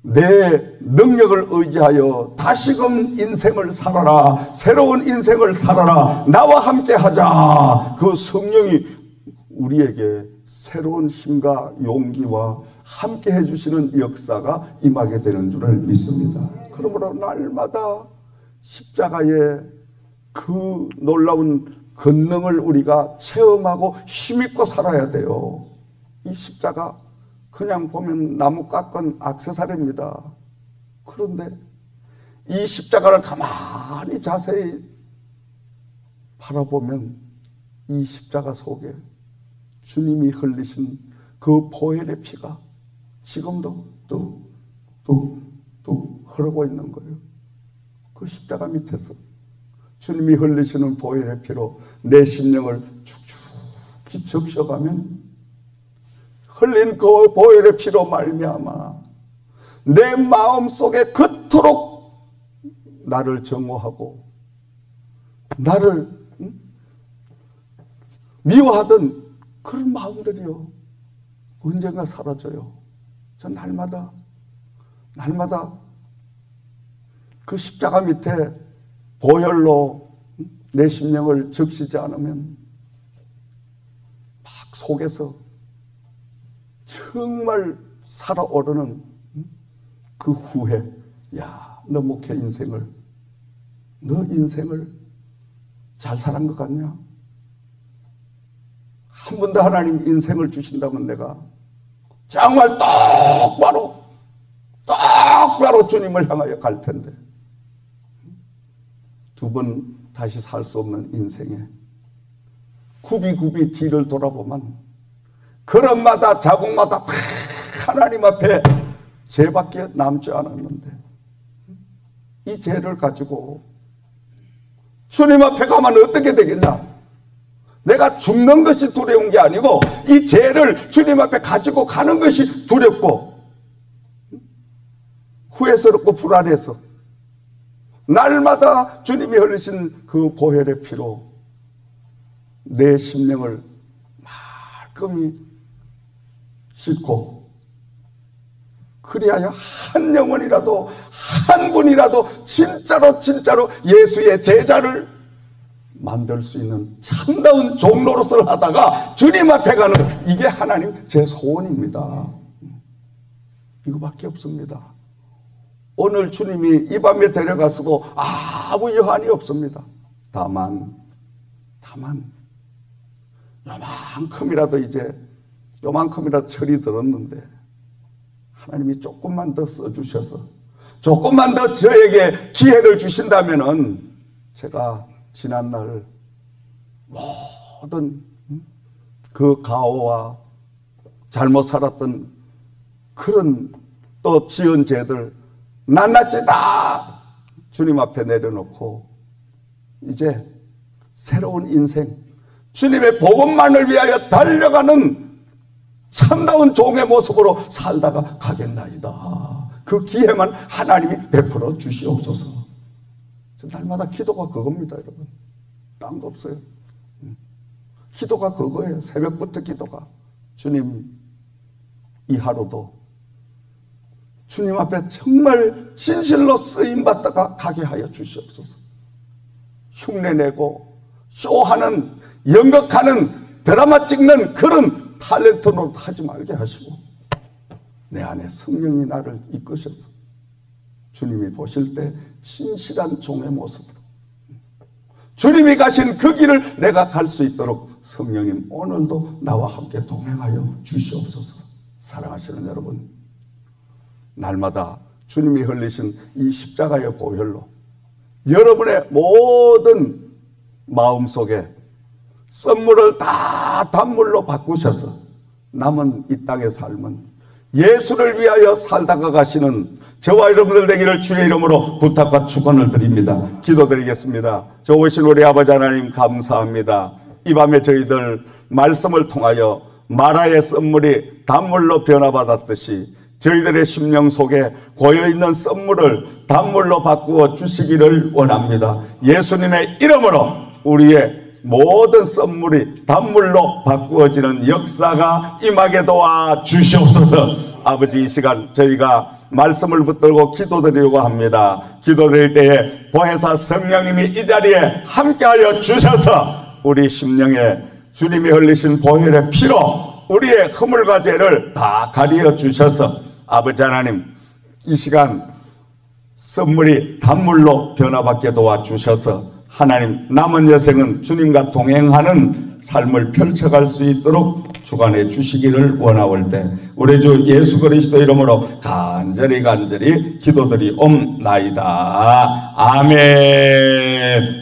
내 능력을 의지하여 다시금 인생을 살아라. 새로운 인생을 살아라. 나와 함께 하자. 그 성령이 우리에게 새로운 힘과 용기와 함께 해주시는 역사가 임하게 되는 줄을 믿습니다. 그러므로 날마다 십자가의 그 놀라운 권능을 우리가 체험하고 힘입고 살아야 돼요. 이 십자가 그냥 보면 나무 깎은 액세서리입니다. 그런데 이 십자가를 가만히 자세히 바라보면 이 십자가 속에 주님이 흘리신 그 보혈의 피가 지금도 뚝뚝뚝 흐르고 있는 거예요. 그 십자가 밑에서 주님이 흘리시는 보혈의 피로 내 심령을 축축히 적셔가면 흘린 그 보혈의 피로 말미암아 내 마음속에 그토록 나를 정오하고 나를 미워하던 그런 마음들이요 언젠가 사라져요. 전 날마다 그 십자가 밑에 보혈로 내 심령을 적시지 않으면 막 속에서 정말 살아오르는 그 후에, 야, 너 목회 인생을, 너 인생을 잘 살은 것 같냐? 한 번 더 하나님 인생을 주신다면 내가 정말 똑바로 주님을 향하여 갈 텐데, 두 번 다시 살 수 없는 인생에 굽이굽이 뒤를 돌아보면 걸음마다 자국마다 다 하나님 앞에 죄밖에 남지 않았는데, 이 죄를 가지고 주님 앞에 가면 어떻게 되겠냐? 내가 죽는 것이 두려운 게 아니고 이 죄를 주님 앞에 가지고 가는 것이 두렵고 후회스럽고 불안해서 날마다 주님이 흘리신 그 보혈의 피로 내 심령을 말끔히 씻고, 그리하여 한 영혼이라도, 한 분이라도 진짜로 예수의 제자를 만들 수 있는 참다운 종로로서 하다가 주님 앞에 가는, 이게 하나님 제 소원입니다. 이거밖에 없습니다. 오늘 주님이 이 밤에 데려가서도 아무 여한이 없습니다. 다만 요만큼이라도 철이 들었는데 하나님이 조금만 더 써주셔서, 조금만 더 저에게 기회를 주신다면은 제가 지난날 모든 그 가오와 잘못 살았던 그런 또 지은 죄들 낱낱이 다 주님 앞에 내려놓고 이제 새로운 인생, 주님의 복음만을 위하여 달려가는 참다운 종의 모습으로 살다가 가겠나이다. 그 기회만 하나님이 베풀어 주시옵소서. 날마다 기도가 그겁니다, 여러분. 딴 거 없어요. 기도가 그거예요. 새벽부터 기도가. 주님, 이 하루도 주님 앞에 정말 진실로 쓰임받다가 가게 하여 주시옵소서. 흉내내고 쇼하는, 연극하는, 드라마 찍는 그런 탤런트로 하지 말게 하시고, 내 안에 성령이 나를 이끄셔서 주님이 보실 때 진실한 종의 모습으로 주님이 가신 그 길을 내가 갈 수 있도록 성령님 오늘도 나와 함께 동행하여 주시옵소서. 사랑하시는 여러분, 날마다 주님이 흘리신 이 십자가의 보혈로 여러분의 모든 마음속에 썸물을 다 단물로 바꾸셔서 남은 이 땅의 삶은 예수를 위하여 살다가 가시는 저와 여러분들 되기를 주의 이름으로 부탁과 축원을 드립니다. 기도드리겠습니다. 좋으신 우리 아버지 하나님, 감사합니다. 이 밤에 저희들 말씀을 통하여 마라의 썸물이 단물로 변화받았듯이 저희들의 심령 속에 고여있는 썸물을 단물로 바꾸어 주시기를 원합니다. 예수님의 이름으로 우리의 모든 썸물이 단물로 바꾸어지는 역사가 임하게 도와 주시옵소서. 아버지, 이 시간 저희가 말씀을 붙들고 기도드리려고 합니다. 기도드릴 때에 보혜사 성령님이 이 자리에 함께하여 주셔서 우리 심령에 주님이 흘리신 보혈의 피로 우리의 허물과 죄를 다 가리어 주셔서 아버지 하나님, 이 시간 썸물이 단물로 변화받게 도와주셔서 하나님, 남은 여생은 주님과 동행하는 삶을 펼쳐갈 수 있도록 주관해 주시기를 원하올 때 우리 주 예수 그리스도 이름으로 간절히 기도드리옵나이다. 아멘.